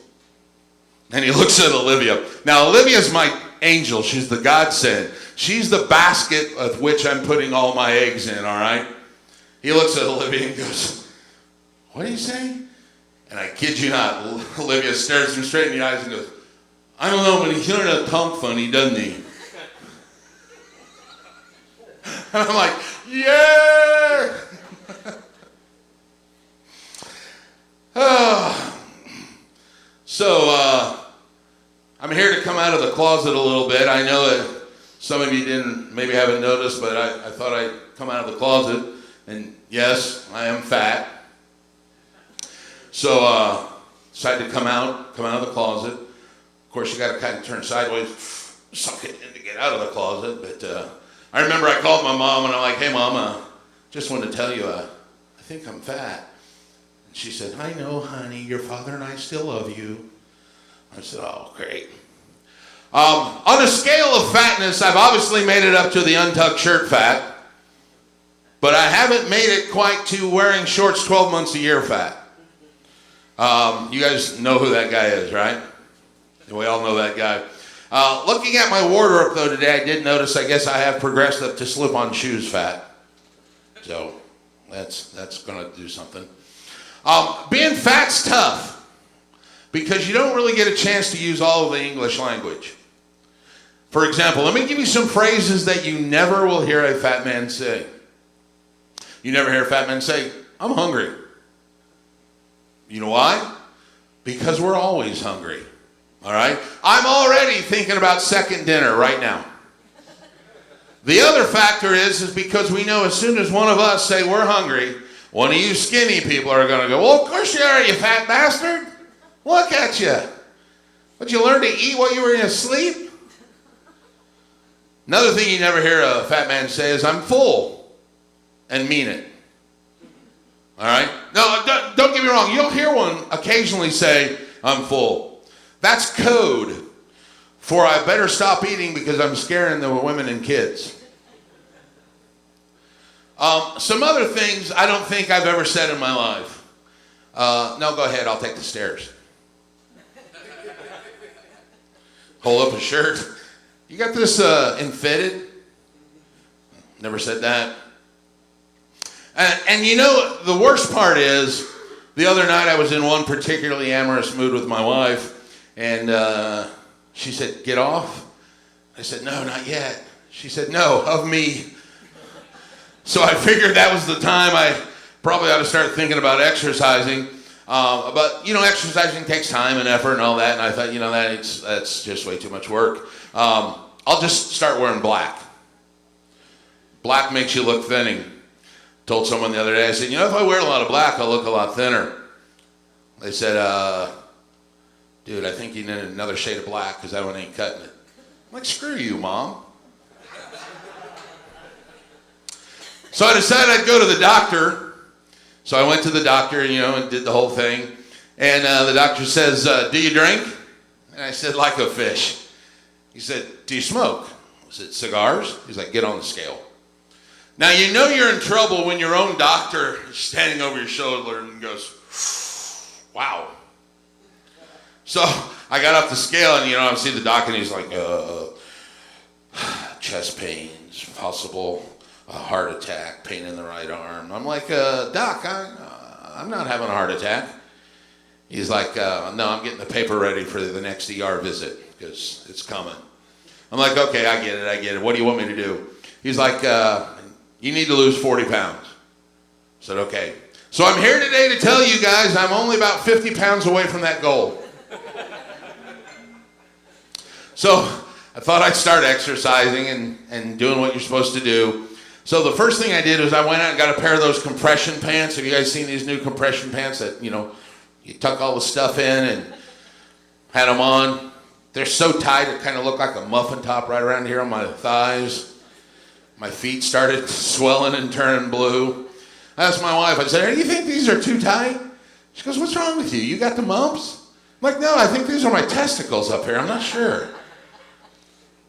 S4: And he looks at Olivia. Now, Olivia's my angel. She's the godsend. She's the basket of which I'm putting all my eggs in, all right? He looks at Olivia and goes, what do you say? And I kid you not, Olivia stares him straight in the eyes and goes, I don't know, but he's sure to talk funny, doesn't he? And I'm like, yeah! So, I'm here to come out of the closet a little bit. I know that some of you maybe haven't noticed, but I thought I'd come out of the closet. And yes, I am fat. So, decided to come out of the closet. Of course, you got to kind of turn sideways, suck it in to get out of the closet. But I remember I called my mom and I'm like, hey, Mom, just wanted to tell you, I think I'm fat. And she said, I know, honey, your father and I still love you. I said, oh, great. On a scale of fatness, I've obviously made it up to the untucked shirt fat, but I haven't made it quite to wearing shorts 12 months a year fat. You guys know who that guy is, right? We all know that guy. Looking at my wardrobe, though, today, I did notice, I guess I have progressed up to slip-on shoes fat. So that's going to do something. Being fat's tough because you don't really get a chance to use all of the English language. For example, let me give you some phrases that you never will hear a fat man say. You never hear a fat man say, I'm hungry. You know why? Because we're always hungry. All right? I'm already thinking about second dinner right now. The other factor is because we know as soon as one of us say we're hungry, one of you skinny people are going to go, well, of course you are, you fat bastard. Look at you. What, you learn to eat while you were asleep? Another thing you never hear a fat man say is, I'm full, and mean it. All right? No, don't get me wrong. You'll hear one occasionally say, I'm full. That's code for I better stop eating because I'm scaring the women and kids. Some other things I don't think I've ever said in my life. No, go ahead. I'll take the stairs. Hold up a shirt. You got this infitted? Never said that. And you know, the worst part is, the other night I was in one particularly amorous mood with my wife, and she said, get off? I said, no, not yet. She said, no, of me. So I figured that was the time I probably ought to start thinking about exercising. But, you know, exercising takes time and effort and all that, and I thought, you know, that's just way too much work. I'll just start wearing black. Black makes you look thinning. Told someone the other day, I said, you know, if I wear a lot of black, I'll look a lot thinner. They said, dude, I think you need another shade of black because that one ain't cutting it. I'm like, screw you, Mom. So I decided I'd go to the doctor. So I went to the doctor, you know, and did the whole thing. And the doctor says, do you drink? And I said, like a fish. He said, do you smoke? I said, cigars? He's like, get on the scale. Now, you know you're in trouble when your own doctor is standing over your shoulder and goes, wow. So I got off the scale, and I see the doc, and he's like, chest pains, possible heart attack, pain in the right arm. I'm like, Doc, I'm not having a heart attack. He's like, no, I'm getting the paper ready for the next ER visit because it's coming. I'm like, okay, I get it. What do you want me to do? He's like, you need to lose 40 pounds. I said, okay. So I'm here today to tell you guys I'm only about 50 pounds away from that goal. So I thought I'd start exercising and doing what you're supposed to do. So the first thing I did was I went out and got a pair of those compression pants. Have you guys seen these new compression pants that, you tuck all the stuff in, and had them on? They're so tight it kind of looked like a muffin top right around here on my thighs. My feet started swelling and turning blue. I asked my wife, I said, "Do you think these are too tight?" She goes, "What's wrong with you? You got the mumps?" I'm like, "No, I think these are my testicles up here. I'm not sure."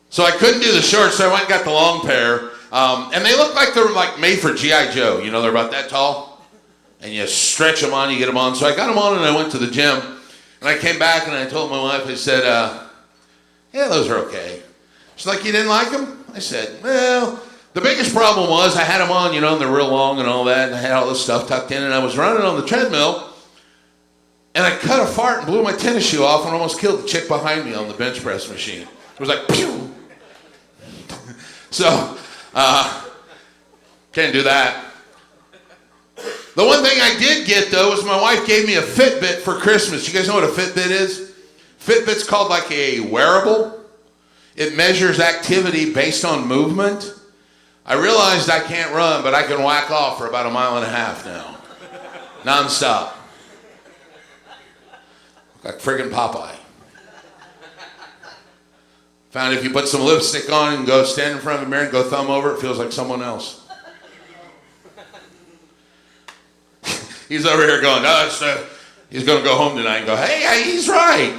S4: So I couldn't do the shorts, so I went and got the long pair. And they look like they're like made for G.I. Joe. They're about that tall. And you stretch them on, you get them on. So I got them on, and I went to the gym. And I came back, and I told my wife, I said, yeah, those are okay. She's like, "You didn't like them?" I said, "Well, the biggest problem was I had them on, and they're real long and all that, and I had all this stuff tucked in, and I was running on the treadmill, and I cut a fart and blew my tennis shoe off and almost killed the chick behind me on the bench press machine. It was like, pew! So, can't do that. The one thing I did get, though, was my wife gave me a Fitbit for Christmas. You guys know what a Fitbit is? Fitbit's called like a wearable. It measures activity based on movement. I realized I can't run, but I can whack off for about 1.5 miles now. Non-stop. Like friggin' Popeye. Found if you put some lipstick on and go stand in front of the mirror and go thumb over, it feels like someone else. He's over here going, he's going to go home tonight and go, hey, he's right.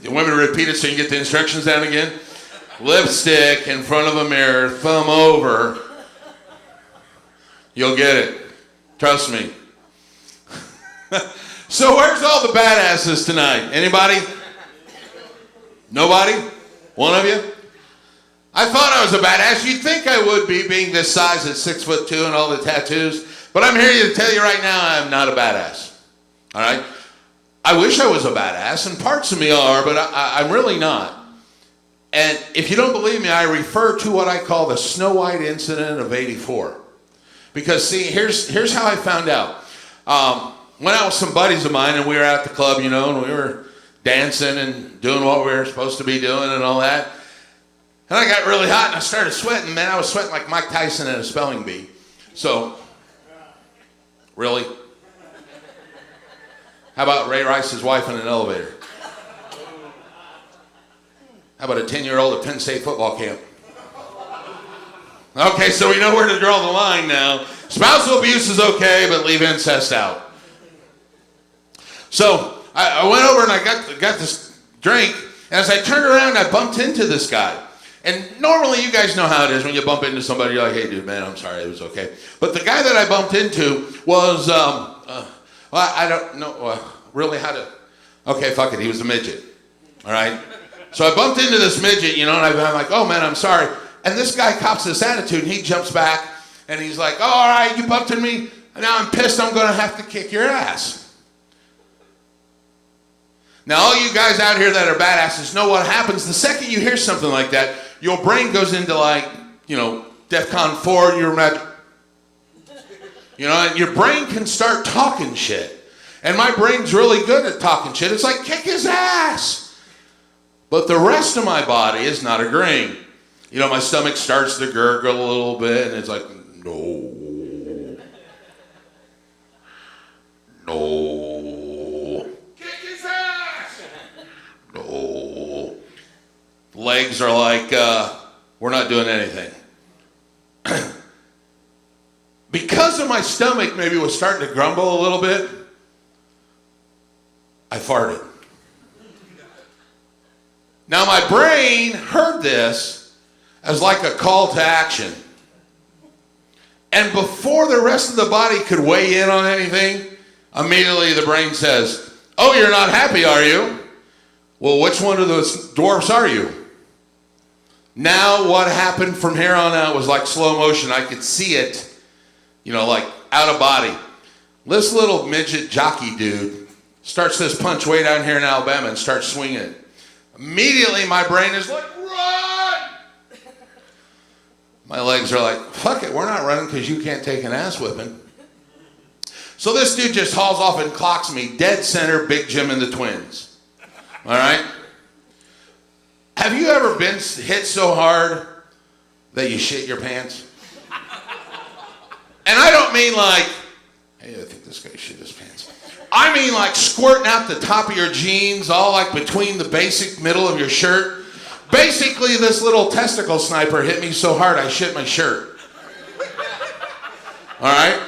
S4: You want me to repeat it so you can get the instructions down again? Lipstick in front of a mirror, thumb over. You'll get it. Trust me. So where's all the badasses tonight? Anybody? Nobody? One of you? I thought I was a badass. You'd think I would be, being this size at 6'2" and all the tattoos. But I'm here to tell you right now, I'm not a badass. All right? I wish I was a badass, and parts of me are, but I'm really not. And if you don't believe me, I refer to what I call the Snow White incident of '84. Because, see, here's how I found out. Went out with some buddies of mine, and we were at the club, and we were dancing and doing what we were supposed to be doing and all that. And I got really hot, and I started sweating. Man, I was sweating like Mike Tyson at a spelling bee. So, really? How about Ray Rice's wife in an elevator? How about a 10-year-old at Penn State football camp? Okay, so we know where to draw the line now. Spousal abuse is okay, but leave incest out. So I went over and I got this drink, and as I turned around, I bumped into this guy. And normally, you guys know how it is when you bump into somebody, you're like, "Hey, dude, man, I'm sorry, it was okay." But the guy that I bumped into was, I don't know really how to, okay, fuck it, he was a midget, all right? So I bumped into this midget, and I'm like, "Oh, man, I'm sorry." And this guy cops this attitude, and he jumps back, and he's like, "Oh, all right, you bumped into me, and now I'm pissed, I'm going to have to kick your ass." Now, all you guys out here that are badasses know what happens. The second you hear something like that, your brain goes into DEFCON 4, and your brain can start talking shit. And my brain's really good at talking shit. It's like, kick his ass. But the rest of my body is not agreeing. My stomach starts to gurgle a little bit, and it's like, no. Kick his ass! No. Legs are like, we're not doing anything. Because of my stomach maybe was starting to grumble a little bit, I farted. Now my brain heard this as like a call to action. And before the rest of the body could weigh in on anything, immediately the brain says, oh, you're not happy, are you? Well, which one of those dwarfs are you? Now what happened from here on out was like slow motion. I could see it, like out of body. This little midget jockey dude starts this punch way down here in Alabama and starts swinging it. Immediately my brain is like, run! My legs are like, fuck it, we're not running because you can't take an ass whipping. So this dude just hauls off and clocks me dead center, Big Jim and the Twins. All right? Have you ever been hit so hard that you shit your pants? And I don't mean like, hey, I think this guy shit his pants. I mean like squirting out the top of your jeans, all like between the basic middle of your shirt. Basically, this little testicle sniper hit me so hard I shit my shirt. All right?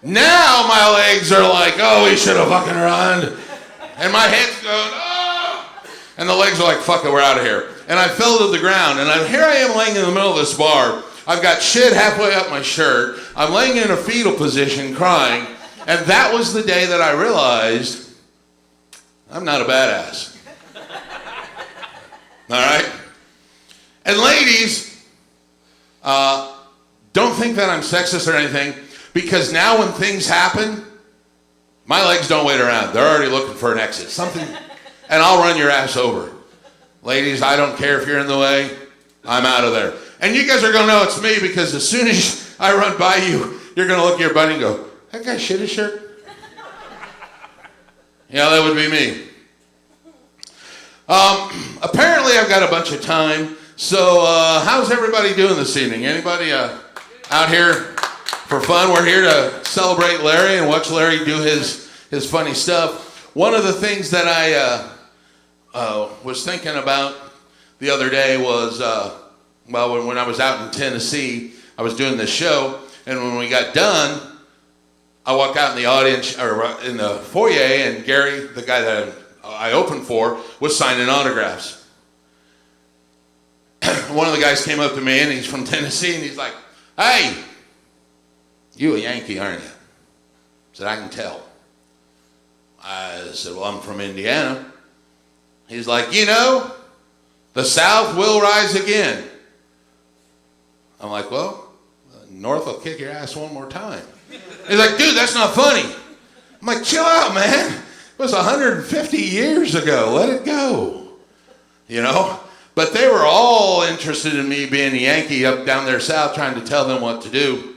S4: Now my legs are like, oh, he should have fucking run. And my head's going, oh. And the legs are like, fuck it, we're out of here. And I fell to the ground. And here I am laying in the middle of this bar. I've got shit halfway up my shirt. I'm laying in a fetal position crying. And that was the day that I realized I'm not a badass. All right? And ladies, don't think that I'm sexist or anything, because now when things happen, my legs don't wait around. They're already looking for an exit. And I'll run your ass over. Ladies, I don't care if you're in the way. I'm out of there. And you guys are going to know it's me, because as soon as I run by you, you're going to look at your buddy and go, that guy shit his shirt? Yeah, that would be me. Apparently I've got a bunch of time. So how's everybody doing this evening? Anybody out here for fun? We're here to celebrate Larry and watch Larry do his funny stuff. One of the things that I was thinking about the other day was, when I was out in Tennessee, I was doing this show, and when we got done, I walked out in the audience, or in the foyer, and Gary, the guy that I opened for, was signing autographs. One of the guys came up to me, and he's from Tennessee, and he's like, hey, you a Yankee, aren't you? I said, I can tell. I said, well, I'm from Indiana. He's like, the South will rise again. I'm like, well, North will kick your ass one more time. He's like, dude, that's not funny. I'm like, chill out, man. It was 150 years ago. Let it go. But they were all interested in me being a Yankee up down there south, trying to tell them what to do.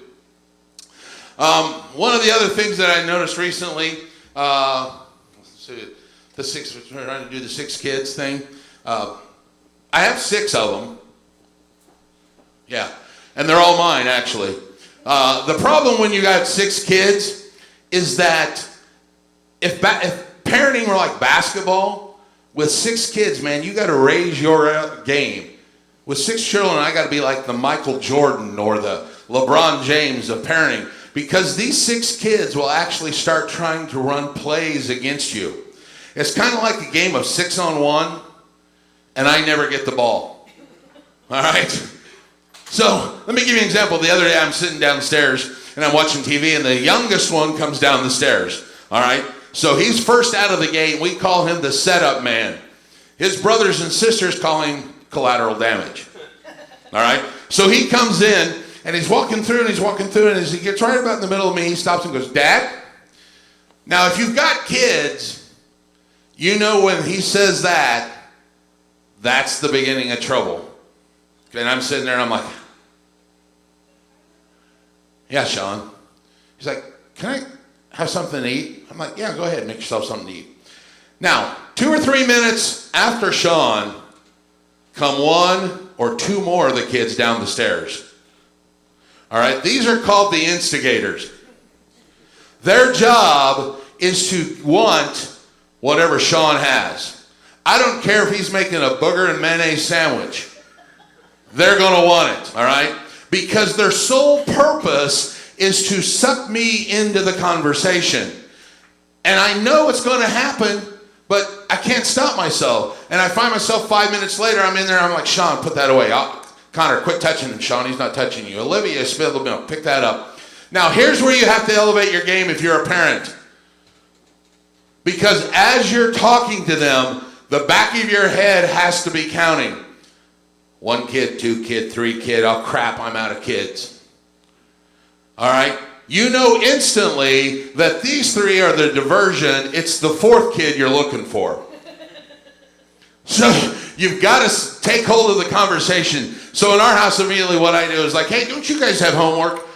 S4: One of the other things that I noticed recently, we're trying to do the 6 kids thing. I have 6 of them. Yeah. And they're all mine, actually. The problem when you got 6 kids is that if parenting were like basketball, with 6 kids, man, you got to raise your game. With 6 children, I got to be like the Michael Jordan or the LeBron James of parenting, because these 6 kids will actually start trying to run plays against you. It's kind of like a game of 6-on-1, and I never get the ball. All right? So let me give you an example. The other day, I'm sitting downstairs, and I'm watching TV, and the youngest one comes down the stairs. All right? So he's first out of the gate. We call him the setup man. His brothers and sisters call him collateral damage. All right? So he comes in, and he's walking through, and as he gets right about in the middle of me, he stops and goes, Dad? Now, if you've got kids, you know when he says that, that's the beginning of trouble. And I'm sitting there, and I'm like, yeah, Sean. He's like, can I have something to eat? I'm like, yeah, go ahead, make yourself something to eat. Now, 2 or 3 minutes after Sean, come 1 or 2 more of the kids down the stairs. All right, these are called the instigators. Their job is to want whatever Sean has. I don't care if he's making a booger and mayonnaise sandwich. They're going to want it, all right? Because their sole purpose is to suck me into the conversation. And I know it's going to happen, but I can't stop myself. And I find myself 5 minutes later, I'm in there, I'm like, Sean, put that away. Come Connor, quit touching him, Sean. He's not touching you. Olivia, spill the milk. Pick that up. Now, here's where you have to elevate your game if you're a parent. Because as you're talking to them, the back of your head has to be counting. 1 kid, 2 kid, 3 kid. Oh, crap, I'm out of kids. All right? You know instantly that these 3 are the diversion. It's the 4th kid you're looking for. So you've got to take hold of the conversation. So in our house, immediately what I do is like, hey, don't you guys have homework?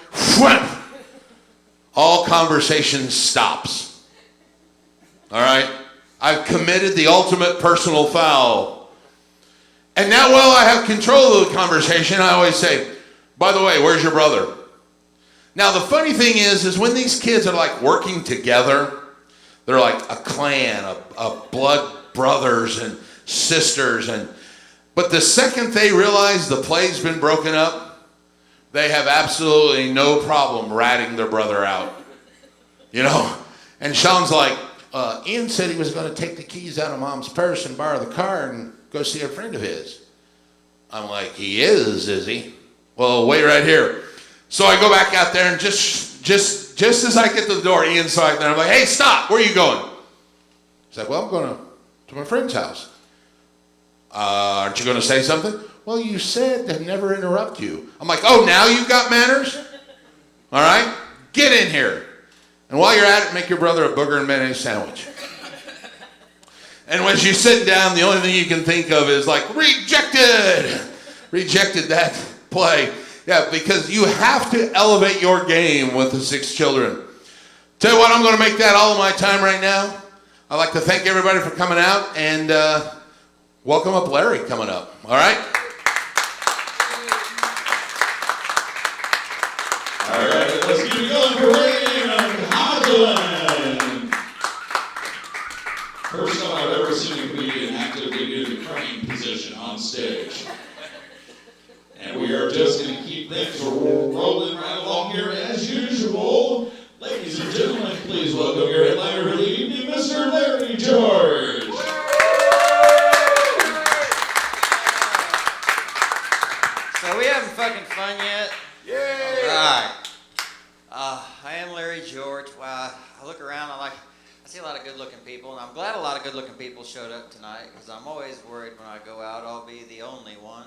S4: All conversation stops. All right? I've committed the ultimate personal foul. And now while I have control of the conversation, I always say, by the way, where's your brother? Now the funny thing is when these kids are like working together, they're like a clan of blood brothers and sisters. But the second they realize the play's been broken up, they have absolutely no problem ratting their brother out. You know? And Sean's like, Ian said he was going to take the keys out of Mom's purse and borrow the car and go see a friend of his. I'm like, he is he? Well, wait right here. So I go back out there and just as I get to the door, Ian's like there. I'm like, hey, stop. Where are you going? He's like, well, I'm going to my friend's house. Aren't you going to say something? Well, you said to never interrupt you. I'm like, oh, now you've got manners? All right? Get in here. And while you're at it, make your brother a booger and mayonnaise sandwich. And when she's sitting down, the only thing you can think of is like, rejected. Rejected that play. Yeah, because you have to elevate your game with the 6 children. Tell you what, I'm going to make that all of my time right now. I'd like to thank everybody for coming out and welcome up Larry coming up. All right?
S1: All right, let's keep it going for Raymond Hodgland. First time I've ever seen a comedian actively do the crane position on stage. And we are just going to keep things rolling right along here as usual. Ladies and gentlemen, please welcome your headliner for the evening, Mr. Larry George.
S5: So we having fucking fun yet?
S4: Yay!
S5: All right. I am Larry George. Wow, I look around, I see a lot of good-looking people, and I'm glad a lot of good-looking people showed up tonight, because I'm always worried when I go out I'll be the only one.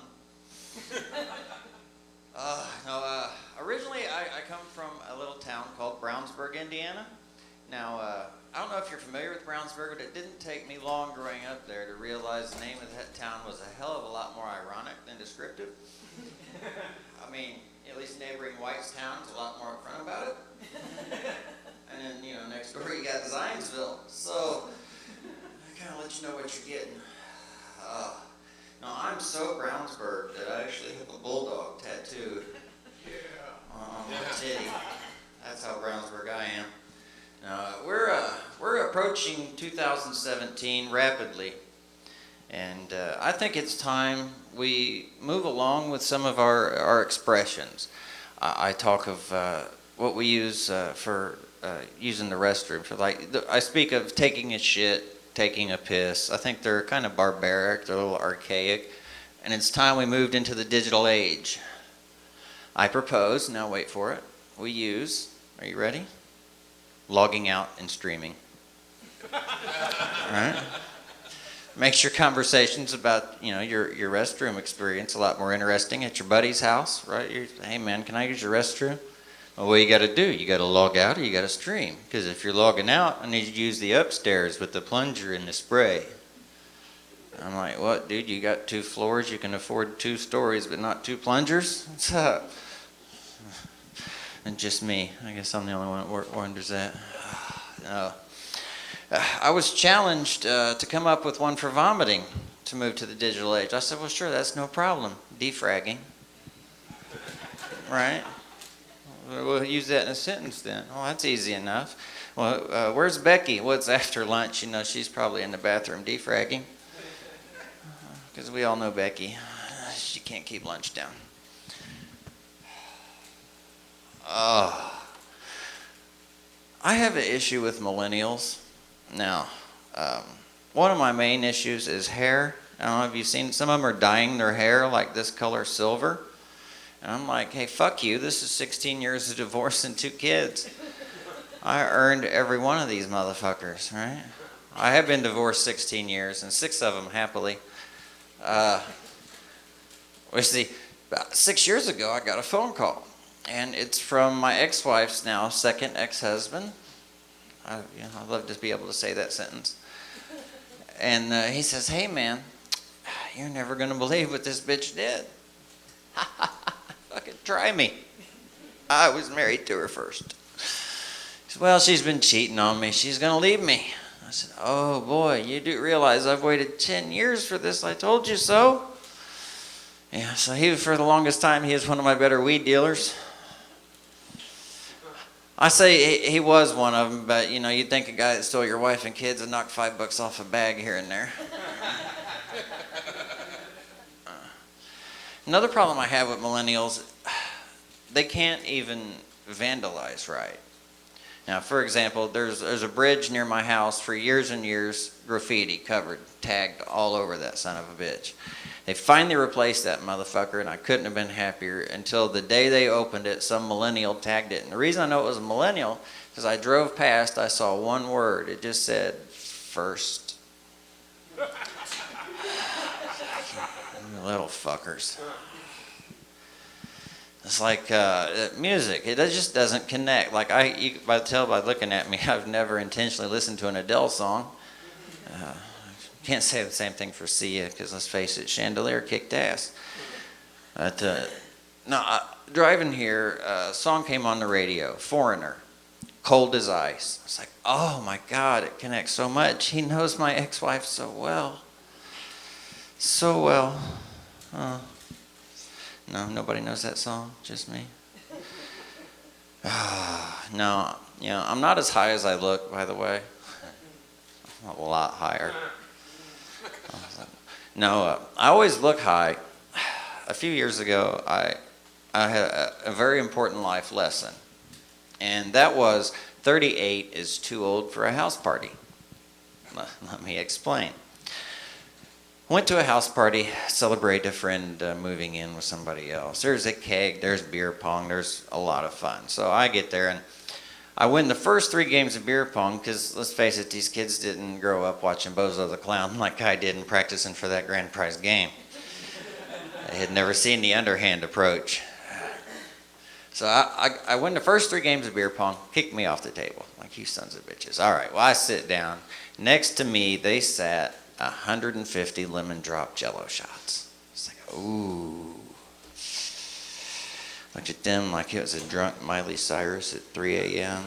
S5: Originally I come from a little town called Brownsburg, Indiana. Now, I don't know if you're familiar with Brownsburg, but it didn't take me long growing up there to realize the name of that town was a hell of a lot more ironic than descriptive. I mean, at least neighboring Whitestown's a lot more upfront about it. And then, next door you got Zionsville. So, I kind of let you know what you're getting. Now, I'm so Brownsburg that I actually have a bulldog tattooed on my titty. That's how Brownsburg I am. Now, we're approaching 2017 rapidly, and I think it's time we move along with some of our expressions. I talk of what we use for using the restroom. I speak of taking a shit, taking a piss. I think they're kind of barbaric, they're a little archaic, and it's time we moved into the digital age. I propose, now wait for it, we use, are you ready? Logging out and streaming. All right? Makes your conversations about, your restroom experience a lot more interesting at your buddy's house, right? Hey man, can I use your restroom? Well, what you got to do? You got to log out or you got to stream. Because if you're logging out, I need you to use the upstairs with the plunger and the spray. I'm like, what, dude? You got 2 floors. You can afford 2 stories, but not 2 plungers? What's up? And just me. I guess I'm the only one that wonders that. No. I was challenged to come up with one for vomiting to move to the digital age. I said, well, sure, that's no problem. Defragging. Right? We'll use that in a sentence then. Oh, that's easy enough. Well, where's Becky? Well, it's after lunch. She's probably in the bathroom defragging. Because we all know Becky. She can't keep lunch down. I have an issue with millennials. Now, one of my main issues is hair. I don't know if you've seen, some of them are dyeing their hair like this color silver. And I'm like, hey, fuck you. This is 16 years of divorce and 2 kids. I earned every one of these motherfuckers, right? I have been divorced 16 years, and 6 of them happily. See, about 6 years ago, I got a phone call, and it's from my ex-wife's now second ex-husband. I'd love to be able to say that sentence. And he says, hey, man, you're never going to believe what this bitch did. Fucking try me. I was married to her first. He said, well, she's been cheating on me. She's going to leave me. I said, oh, boy, you do realize I've waited 10 years for this. I told you so. Yeah, so for the longest time, he was one of my better weed dealers. I say he was one of them, but, you'd think a guy that stole your wife and kids would knock $5 off a bag here and there. Another problem I have with millennials, they can't even vandalize right. Now, for example, there's a bridge near my house for years and years, graffiti covered, tagged all over that son of a bitch. They finally replaced that motherfucker, and I couldn't have been happier until the day they opened it, some millennial tagged it. And the reason I know it was a millennial is I drove past, I saw one word. It just said, first. Little fuckers. It's like music. It just doesn't connect. Like you can tell by looking at me, I've never intentionally listened to an Adele song. Can't say the same thing for Sia, because let's face it, Chandelier kicked ass. But driving here, a song came on the radio, Foreigner, Cold as Ice. It's like, oh my God, it connects so much. He knows my ex-wife so well. So well. No, nobody knows that song, just me. No, I'm not as high as I look, by the way. I'm a lot higher. No, I always look high. A few years ago, I had a very important life lesson, and that was 38 is too old for a house party. Let me explain. Went to a house party, celebrate a friend moving in with somebody else. There's a keg, there's beer pong, there's a lot of fun. So I get there and I win the first 3 games of beer pong because, let's face it, these kids didn't grow up watching Bozo the Clown like I did and practicing for that grand prize game. They had never seen the underhand approach. So I win the first 3 games of beer pong, kick me off the table. Like, you sons of bitches. All right, well, I sit down. Next to me, they sat 150 lemon drop Jello shots. It's like, ooh. Looked at them like it was a drunk Miley Cyrus at 3 a.m.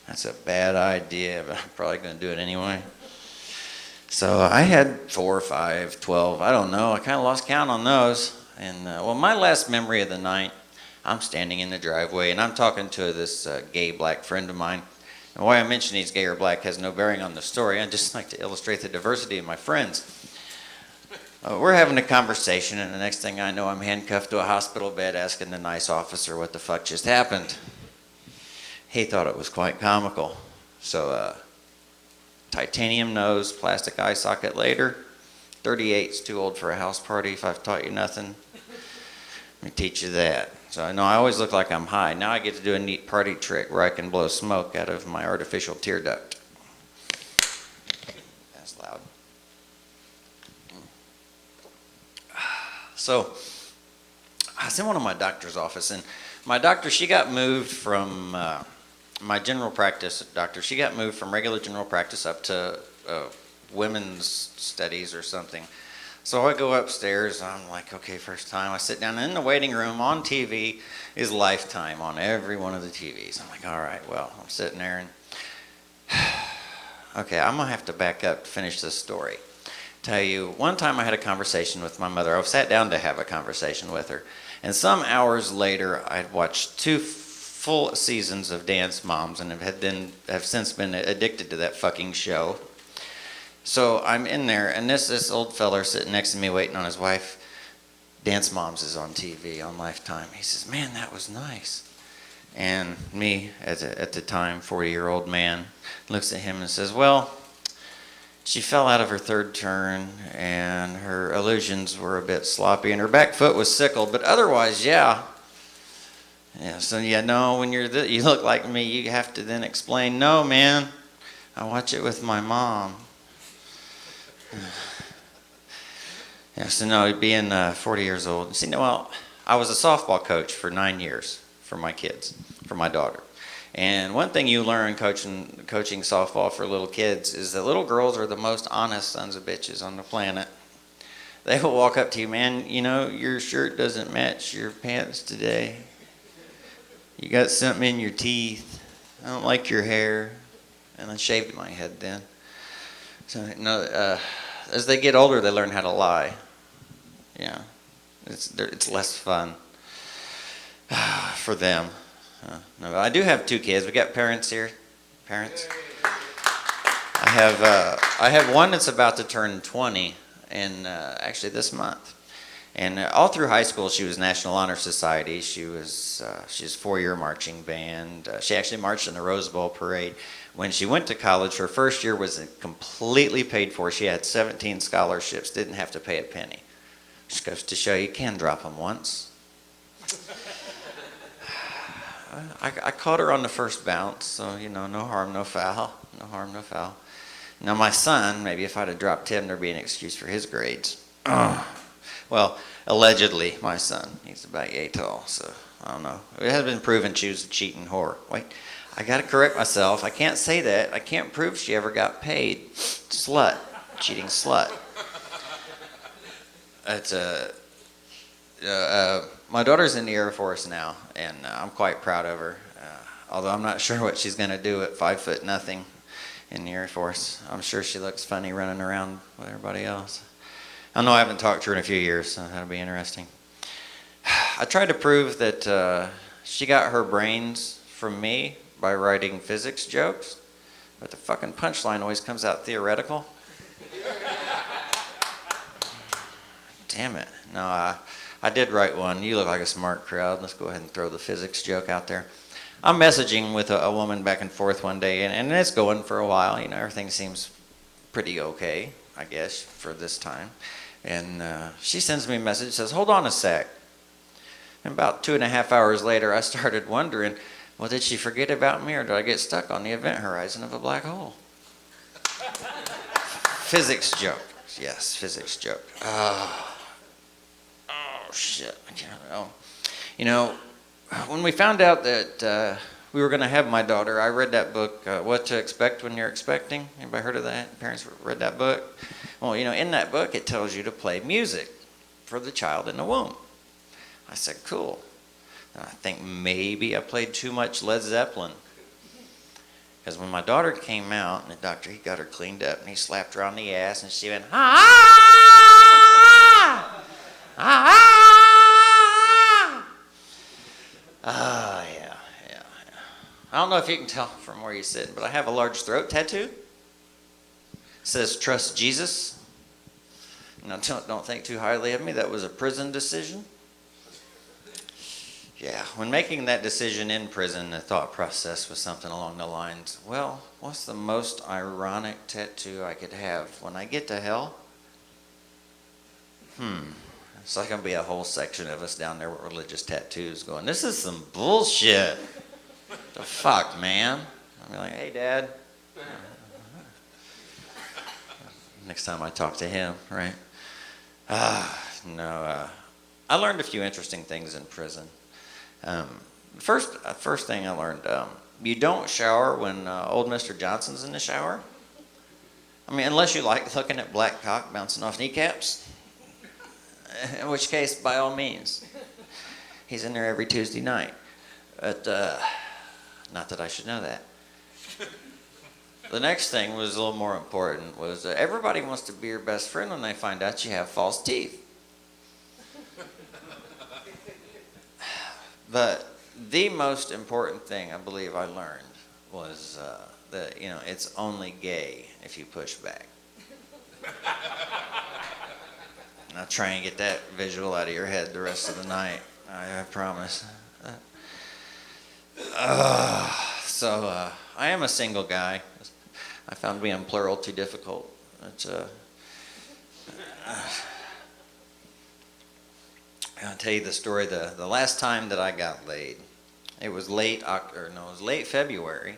S5: That's a bad idea, but I'm probably going to do it anyway. So I had 4, 5, 12, I don't know. I kind of lost count on those. And, my last memory of the night, I'm standing in the driveway, and I'm talking to this gay black friend of mine. And why I mention he's gay or black has no bearing on the story. I just like to illustrate the diversity of my friends. We're having a conversation, and the next thing I know, I'm handcuffed to a hospital bed asking the nice officer what the fuck just happened. He thought it was quite comical. So, titanium nose, plastic eye socket later. 38's too old for a house party. If I've taught you nothing, let me teach you that. So I know I always look like I'm high. Now I get to do a neat party trick where I can blow smoke out of my artificial tear duct. That's loud. So I was in one of my doctor's office, and my doctor, she got moved from my general practice doctor. She got moved from regular general practice up to women's studies or something. So I go upstairs, I'm like, okay, first time. I sit down in the waiting room. On TV is Lifetime on every one of the TVs. I'm like, all right, well, I'm sitting there and, okay, I'm going to have to back up to finish this story. Tell you, one time I had a conversation with my mother. I sat down to have a conversation with her. And some hours later, I'd watched 2 full seasons of Dance Moms and have since been addicted to that fucking show. So I'm in there, and this old feller sitting next to me waiting on his wife. Dance Moms is on TV on Lifetime. He says, man, that was nice. And me, at the time, 40-year-old man, looks at him and says, well, she fell out of her third turn, and her illusions were a bit sloppy, and her back foot was sickled. But otherwise, yeah. Yeah. So yeah, no. When you look like me, you have to then explain. No, man. I watch it with my mom. Yeah. So no, being 40 years old. See, no, well, I was a softball coach for 9 years for my kids, for my daughter. And one thing you learn coaching softball for little kids is that little girls are the most honest sons of bitches on the planet. They will walk up to you, man, you know, your shirt doesn't match your pants today. You got something in your teeth. I don't like your hair. And I shaved my head then. So, no, as they get older, they learn how to lie. Yeah. It's less fun for them. No, I do have 2 kids. We got parents here. Parents. I have one that's about to turn 20, and actually this month. And all through high school, she was National Honor Society. She's 4-year marching band. She actually marched in the Rose Bowl parade. When she went to college, her first year was completely paid for. She had 17 scholarships. Didn't have to pay a penny. Just goes to show you can drop them once. I caught her on the first bounce, so, you know, no harm, no foul. No harm, no foul. Now, my son, maybe if I'd have dropped him, there'd be an excuse for his grades. Well, allegedly, my son, he's about yay tall, so I don't know. It has been proven she was a cheating whore. Wait, I got to correct myself. I can't say that. I can't prove she ever got paid. Slut. Cheating slut. It's my daughter's in the Air Force now, and I'm quite proud of her. Although I'm not sure what she's going to do at 5'0" in the Air Force. I'm sure she looks funny running around with everybody else. I know I haven't talked to her in a few years, so that'll be interesting. I tried to prove that she got her brains from me by writing physics jokes, but the fucking punchline always comes out theoretical. Damn it. No, I did write one. You look like a smart crowd. Let's go ahead and throw the physics joke out there. I'm messaging with a woman back and forth one day, and it's going for a while. You know, everything seems pretty okay, I guess, for this time. And she sends me a message, says, hold on a sec. And about 2.5 hours later, I started wondering, well, did she forget about me, or did I get stuck on the event horizon of a black hole? Physics joke. Yes, physics joke. Oh, shit. I can't know. You know, when we found out that we were going to have my daughter, I read that book, What to Expect When You're Expecting. Anybody heard of that? Parents read that book? Well, you know, in that book, it tells you to play music for the child in the womb. I said, cool. And I think maybe I played too much Led Zeppelin. Because when my daughter came out, and the doctor, he got her cleaned up, and he slapped her on the ass, and she went, ah! Ah! Ah, yeah. I don't know if you can tell from where you're sitting, but I have a large throat tattoo. It says, trust Jesus. Now, don't think too highly of me. That was a prison decision. Yeah, when making that decision in prison, the thought process was something along the lines, well, what's the most ironic tattoo I could have when I get to hell? It's like going to be a whole section of us down there with religious tattoos going, this is some bullshit. The fuck, man? I'll be like, hey, Dad. Next time I talk to him, right? No, I learned a few interesting things in prison. First thing I learned, you don't shower when old Mr. Johnson's in the shower. I mean, unless you like looking at black cock bouncing off kneecaps, in which case, by all means, he's in there every Tuesday night. But not that I should know that. The next thing was a little more important, was everybody wants to be your best friend when they find out you have false teeth. But the most important thing I believe I learned was that, you know, it's only gay if you push back. Now try and get that visual out of your head the rest of the night. I promise. So I am a single guy. I found being plural too difficult I'll tell you the story. The last time that I got laid, it was late February,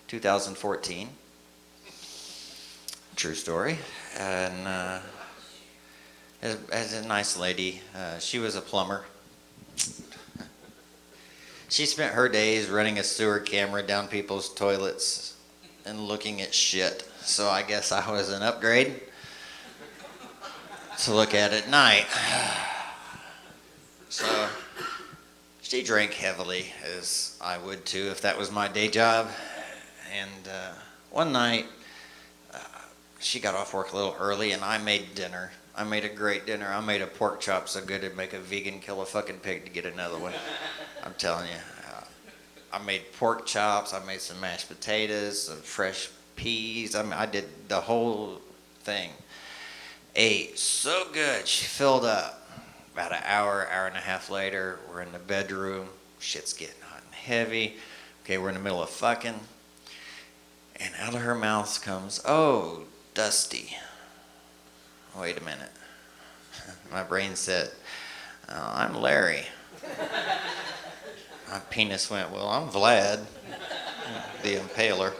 S5: 2014. True story. And as a nice lady, she was a plumber. She spent her days running a sewer camera down people's toilets and looking at shit. So I guess I was an upgrade to look at at night. So she drank heavily, as I would too if that was my day job. And one night, she got off work a little early, and I made dinner. I made a great dinner. I made a pork chop so good it'd make a vegan kill a fucking pig to get another one. I'm telling you. I made pork chops. I made some mashed potatoes, some fresh peas. I mean, I did the whole thing. Ate so good. She filled up. About an hour and a half later, we're in the bedroom. Shit's getting hot and heavy. Okay, we're in the middle of fucking. And out of her mouth comes, "Oh, Dusty." Wait a minute. My brain said, "Oh, I'm Larry." My penis went, "Well, I'm Vlad, the Impaler."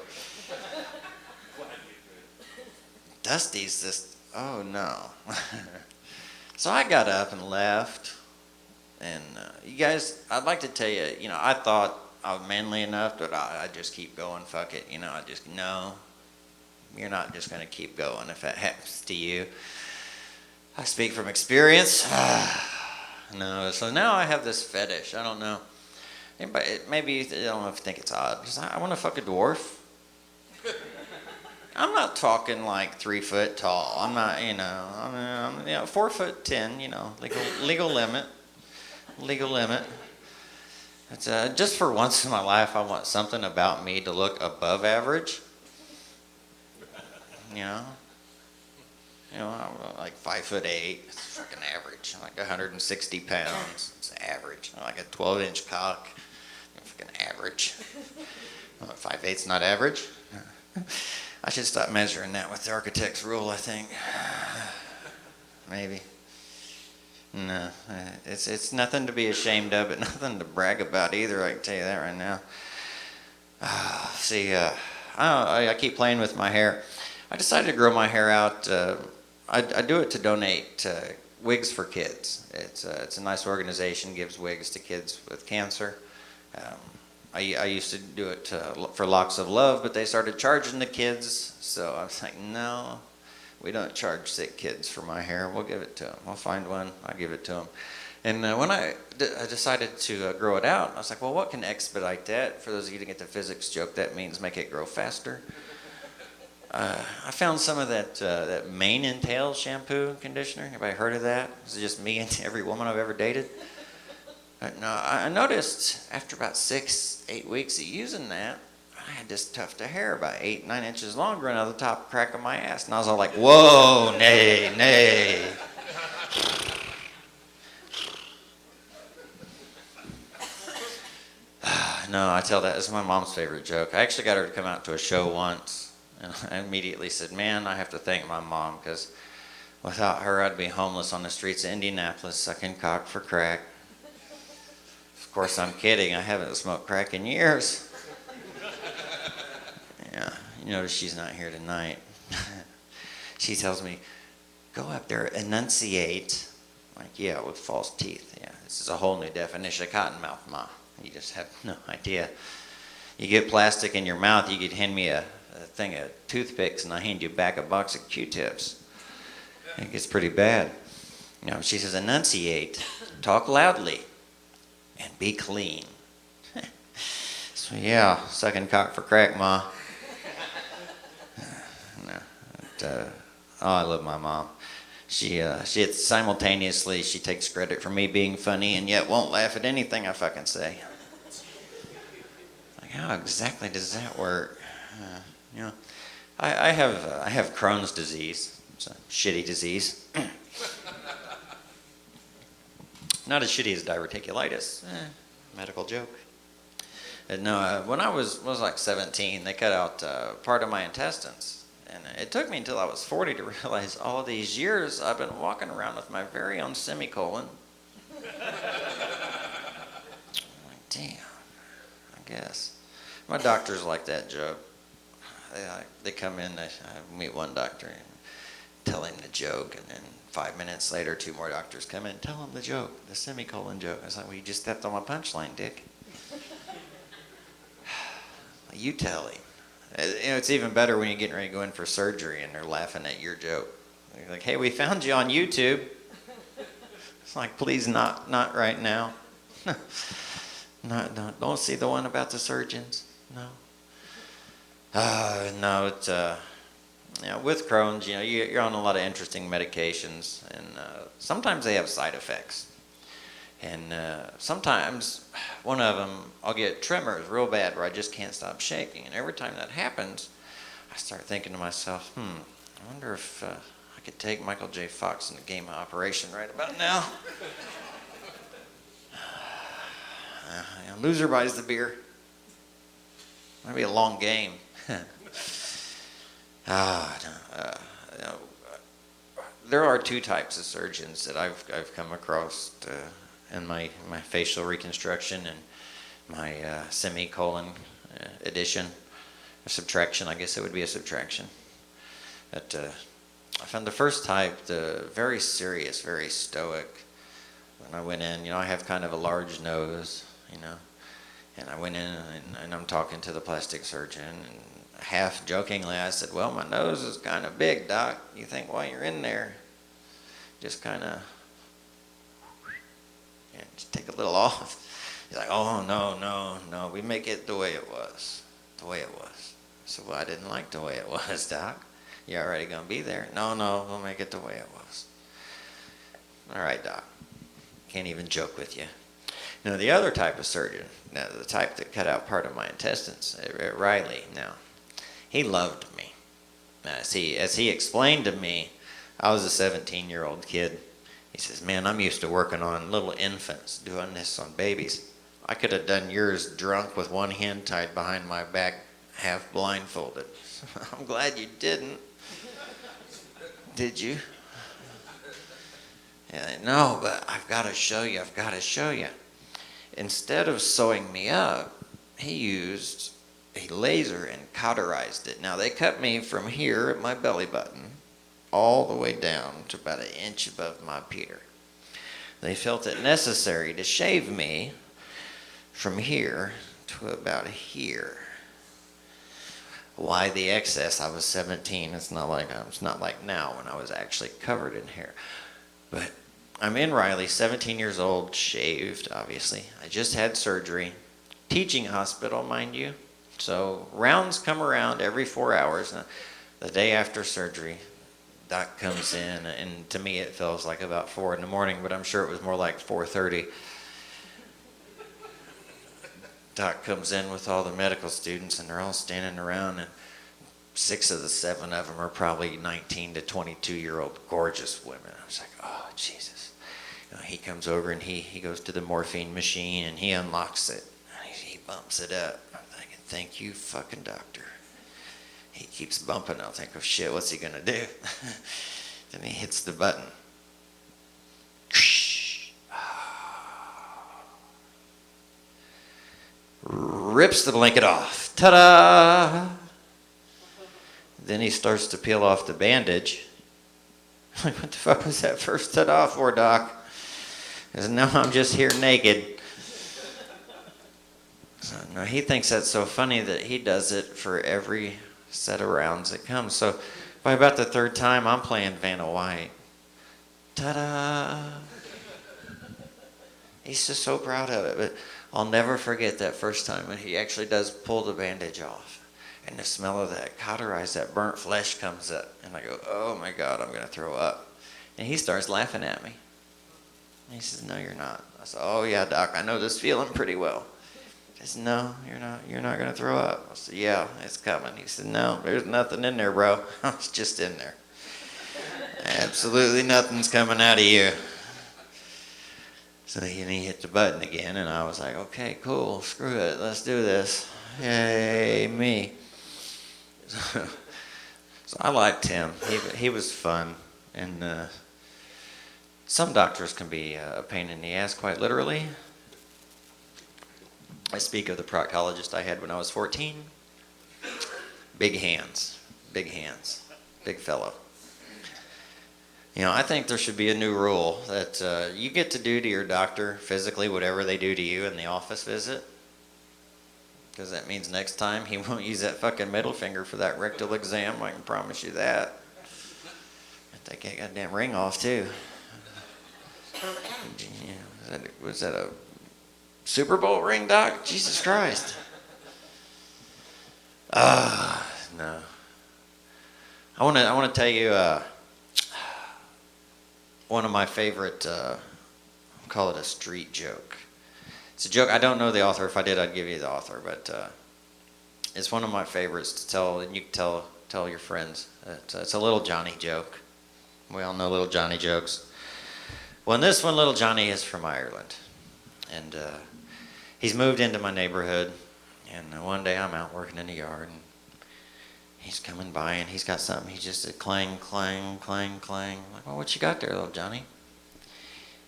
S5: Dusty's this, oh no. So I got up and left. And you guys, I'd like to tell you, I thought I was manly enough that I'd just keep going, fuck it. No, you're not just going to keep going if that happens to you. I speak from experience. No, so now I have this fetish. I don't know. Maybe I don't know if you think it's odd. Because I want to fuck a dwarf. I'm not talking like 3 foot tall. I'm not, I'm 4'10", legal limit. Legal limit. It's just for once in my life, I want something about me to look above average. I'm like 5'8". It's fucking average. I'm like 160 pounds. It's average. I'm like a 12-inch cock. I'm fucking average. 5'8's not average. I should stop measuring that with the architect's rule, I think. Maybe. No, it's nothing to be ashamed of, but nothing to brag about either. I can tell you that right now. I keep playing with my hair. I decided to grow my hair out. I do it to donate wigs for kids. It's a nice organization, gives wigs to kids with cancer. I used to do it for Locks of Love, but they started charging the kids. So I was like, no, we don't charge sick kids for my hair. We'll give it to them. I'll find one. I'll give it to them. And when I decided to grow it out, I was like, well, what can expedite that? For those of you who get the physics joke, that means make it grow faster. I found some of that Mane and Tail shampoo and conditioner. Anybody heard of that? Is it just me and every woman I've ever dated? No, I noticed after about 6-8 weeks of using that, I had this tuft of hair about 8-9 inches long growing out of the top crack of my ass. And I was all like, whoa, nay. No, I tell that. This is my mom's favorite joke. I actually got her to come out to a show once. And I immediately said, man, I have to thank my mom, because without her, I'd be homeless on the streets of Indianapolis sucking cock for crack. Of course, I'm kidding. I haven't smoked crack in years. Yeah, you notice she's not here tonight. She tells me, go up there, enunciate. I'm like, yeah, with false teeth. Yeah, this is a whole new definition of cottonmouth, Ma. You just have no idea. You get plastic in your mouth, you could hand me a thing of toothpicks, and I hand you back a box of Q-tips. It gets pretty bad. She says, enunciate, talk loudly, and be clean. So yeah, sucking cock for crack, Ma. I love my mom. She simultaneously, she takes credit for me being funny and yet won't laugh at anything I fucking say. Like, how exactly does that work? I have Crohn's disease. It's a shitty disease. Not as shitty as diverticulitis. Medical joke. No, when I was like 17, they cut out part of my intestines. And it took me until I was 40 to realize all these years I've been walking around with my very own semicolon. I'm like, damn, I guess. My doctors like that joke. They come in, I meet one doctor and tell him the joke, and then 5 minutes later, 2 more doctors come in, tell him the joke, the semicolon joke. I was like, well, you just stepped on my punchline, Dick. You tell him. It's even better when you're getting ready to go in for surgery and they're laughing at your joke. They're like, hey, we found you on YouTube. It's like, please, not right now. No, don't see the one about the surgeons. No. No, it's with Crohn's, you're on a lot of interesting medications, and sometimes they have side effects. And sometimes one of them, I'll get tremors real bad where I just can't stop shaking. And every time that happens, I start thinking to myself, I wonder if I could take Michael J. Fox in the game of Operation right about now. Loser buys the beer. Might be a long game. There are 2 types of surgeons that I've come across in my facial reconstruction and my semicolon addition, or subtraction. I guess it would be a subtraction. But I found the first type, the very serious, very stoic. When I went in, I have kind of a large nose, and I went in and I'm talking to the plastic surgeon, and half jokingly I said, well, my nose is kind of big, Doc. You think while you're in there, just kind of just take a little off? He's like, oh, no, we make it the way it was. So I didn't like the way it was, Doc. You already going to be there? No, we'll make it the way it was. All right, Doc. Can't even joke with you. Now, the other type of surgeon, the type that cut out part of my intestines, Riley, now, he loved me. As he explained to me, I was a 17-year-old kid. He says, man, I'm used to working on little infants, doing this on babies. I could have done yours drunk with one hand tied behind my back, half blindfolded. I'm glad you didn't. Did you? Yeah, no, but I've got to show you. Instead of sewing me up, he used a laser and cauterized it. Now, they cut me from here at my belly button all the way down to about 1 inch above my Peter. They felt it necessary to shave me from here to about here. Why the excess? I was 17. It's not like now when I was actually covered in hair. But I'm in Riley, 17 years old, shaved, obviously. I just had surgery. Teaching hospital, mind you. So rounds come around every 4 hours. The day after surgery, Doc comes in, and to me it feels like about 4 in the morning, but I'm sure it was more like 4:30. Doc comes in with all the medical students, and they're all standing around, and 6 of the 7 of them are probably 19 to 22-year-old gorgeous women. I was like, oh, Jesus. He comes over, and he goes to the morphine machine, and he unlocks it. And he bumps it up. I'm thinking, thank you, fucking doctor. He keeps bumping. I'll think, oh, shit, what's he going to do? Then he hits the button. Rips the blanket off. Ta-da! Then he starts to peel off the bandage. Like, what the fuck was that first ta-da for, Doc? He says, no, I'm just here naked. So, no, he thinks that's so funny that he does it for every set of rounds that comes. So by about the 3rd time, I'm playing Vanna White. Ta-da! He's just so proud of it. But I'll never forget that first time when he actually does pull the bandage off. And the smell of that cauterized, that burnt flesh comes up. And I go, oh my God, I'm going to throw up. And he starts laughing at me. And he says, no, you're not. I said, oh yeah, Doc, I know this feeling pretty well. He says, no, you're not going to throw up. I said, yeah, it's coming. He said, no, there's nothing in there, bro. It's just in there. Absolutely nothing's coming out of you. So he hit the button again, and I was like, okay, cool, screw it, let's do this. Yay, me. So I liked him. He was fun, and some doctors can be a pain in the ass, quite literally. I speak of the proctologist I had when I was 14. Big hands, big hands, big fellow. You know, I think there should be a new rule that you get to do to your doctor physically whatever they do to you in the office visit. Because that means next time he won't use that fucking middle finger for that rectal exam. I can promise you that. Take that goddamn ring off too. Was that a Super Bowl ring, Doc? Jesus Christ. No. I want to tell you one of my favorite, I'll call it a street joke. It's a joke. I don't know the author. If I did, I'd give you the author. But it's one of my favorites to tell, and you can tell your friends. It's a Little Johnny joke. We all know Little Johnny jokes. Well, in this one, Little Johnny is from Ireland, and he's moved into my neighborhood. And one day I'm out working in the yard, and he's coming by, and he's got something. He just said, clang, clang, clang, clang. I'm like, well, what you got there, Little Johnny? He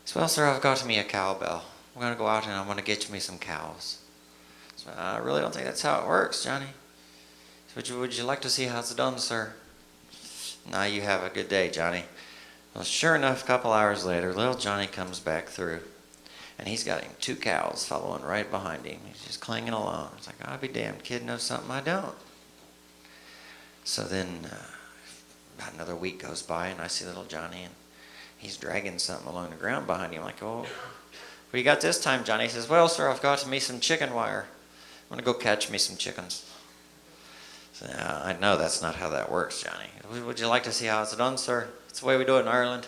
S5: said, well, sir, I've got me a cowbell. I'm going to go out and I'm going to get me some cows. So, I really don't think that's how it works, Johnny. So, would you like to see how it's done, sir? Now you have a good day, Johnny. Well, sure enough, a couple hours later, little Johnny comes back through. And he's got him 2 cows following right behind him. He's just clanging along. It's like, I'll be damned, kid knows something I don't. So then about another week goes by, and I see little Johnny, and he's dragging something along the ground behind him. I'm like, oh, what you got this time, Johnny? He says, well, sir, I've got me some chicken wire. I'm going to go catch me some chickens. So, I know that's not how that works, Johnny. Would you like to see how it's done, sir? It's the way we do it in Ireland.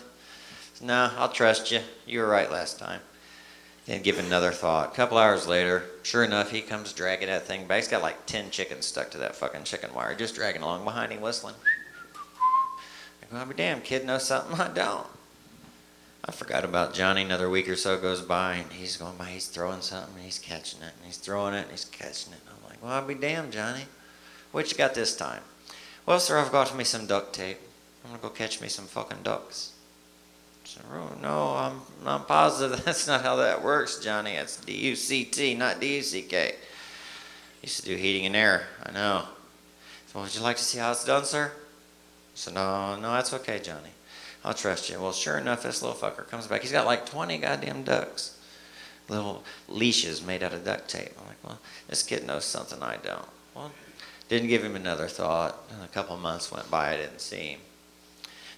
S5: So, no, I'll trust you. You were right last time. Then give it another thought. A couple hours later, sure enough, he comes dragging that thing back. He's got like 10 chickens stuck to that fucking chicken wire, just dragging along behind him, whistling. I'll be damned, kid knows something I don't. I forgot about Johnny. Another week or so goes by, and he's going by, he's throwing something, and he's catching it, and he's throwing it, and he's catching it. And I'm like, well, I'll be damned, Johnny. What you got this time? Well, sir, I've got me some duct tape. I'm going to go catch me some fucking ducks. I said, oh, no, I'm positive that's not how that works, Johnny. It's D-U-C-T, not D-U-C-K. Used to do heating and air, I know. So would you like to see how it's done, sir? I said, no, that's okay, Johnny. I'll trust you. Well, sure enough, this little fucker comes back. He's got like 20 goddamn ducks. Little leashes made out of duct tape. I'm like, well, this kid knows something I don't. Well, didn't give him another thought. And a couple of months went by, I didn't see him.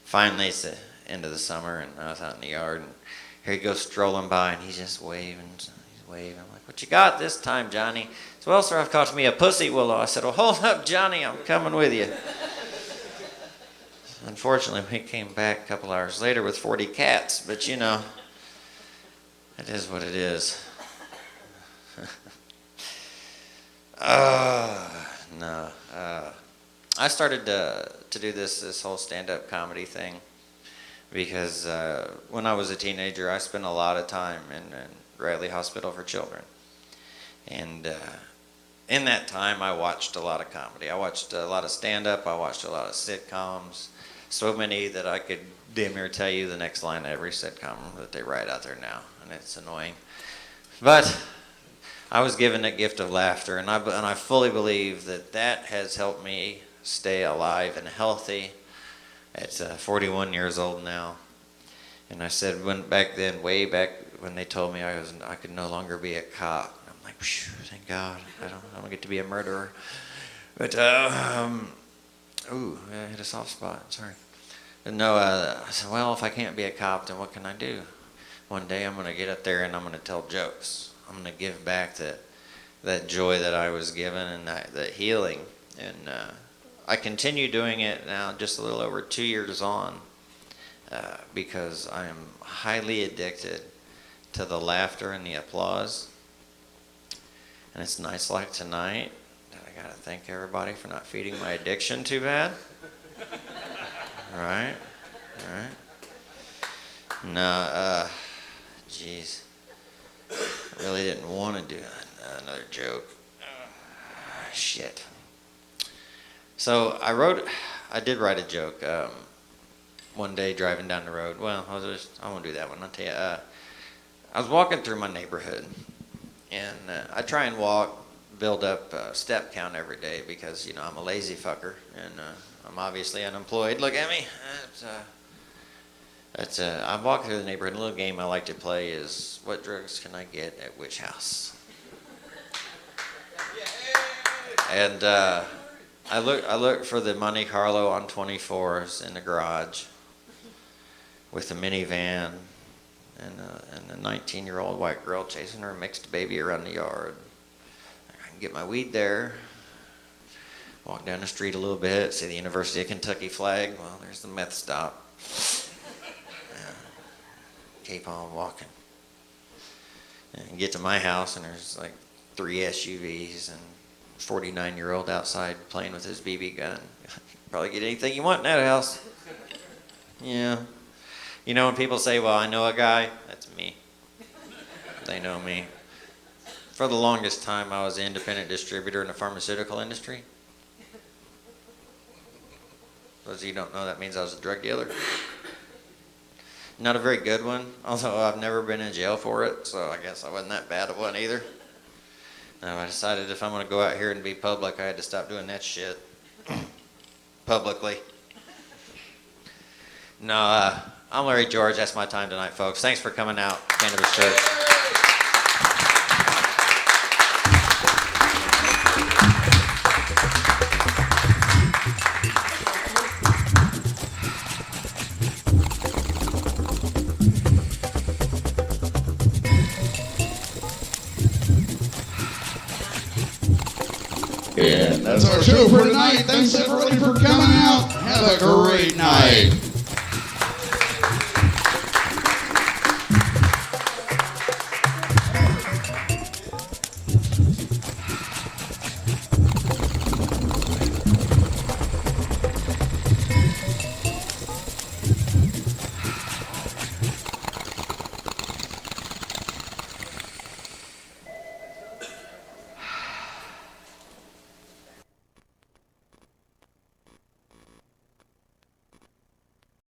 S5: Finally, it's the end of the summer, and I was out in the yard, and here he goes strolling by, and he's just waving. He's waving. I'm like, what you got this time, Johnny? He said, well, sir, I've caught me a pussy willow. I said, well, hold up, Johnny, I'm coming with you. Unfortunately, he came back a couple hours later with 40 cats, but you know, it is what it is. No. I started to do this whole stand-up comedy thing because when I was a teenager, I spent a lot of time in Riley Hospital for Children. And in that time, I watched a lot of comedy. I watched a lot of stand-up. I watched a lot of sitcoms. So many that I could damn near tell you the next line of every sitcom that they write out there now, and it's annoying. But I was given that gift of laughter, and I fully believe that has helped me stay alive and healthy at 41 years old now. And I said, back then, way back when they told me I could no longer be a cop, I'm like, thank God, I don't get to be a murderer. But ooh, I hit a soft spot. Sorry. But no, I said, well, if I can't be a cop, then what can I do? One day I'm going to get up there and I'm going to tell jokes. I'm going to give back that joy that I was given and that healing. And I continue doing it now, just a little over 2 years on, because I am highly addicted to the laughter and the applause. And it's nights like tonight that I got to thank everybody for not feeding my addiction too bad. All right. No, jeez. I really didn't want to do another joke. Shit. So I wrote I did write a joke one day driving down the road. Well, I won't do that one. I'll tell you. I was walking through my neighborhood, and I try and build up step count every day because I'm a lazy fucker, and I'm obviously unemployed. Look at me. I'm walking through the neighborhood. A little game I like to play is what drugs can I get at which house? And I look for the Monte Carlo on 24s in the garage with a minivan and a 19-year-old white girl chasing her mixed baby around the yard. I can get my weed there, walk down the street a little bit, see the University of Kentucky flag. Well, there's the meth stop. Keep on walking. And get to my house, and there's like 3 SUVs and 49-year-old outside playing with his BB gun. Probably get anything you want in that house. Yeah. When people say, well, I know a guy, that's me. They know me. For the longest time, I was an independent distributor in the pharmaceutical industry. Those of you who don't know, that means I was a drug dealer. Not a very good one, although I've never been in jail for it, so I guess I wasn't that bad of one either. Now, I decided if I'm going to go out here and be public, I had to stop doing that shit publicly. No, I'm Larry George. That's my time tonight, folks. Thanks for coming out, Cannabis Church.
S1: And that's our show for tonight. Thanks everybody for coming out. Have a great night.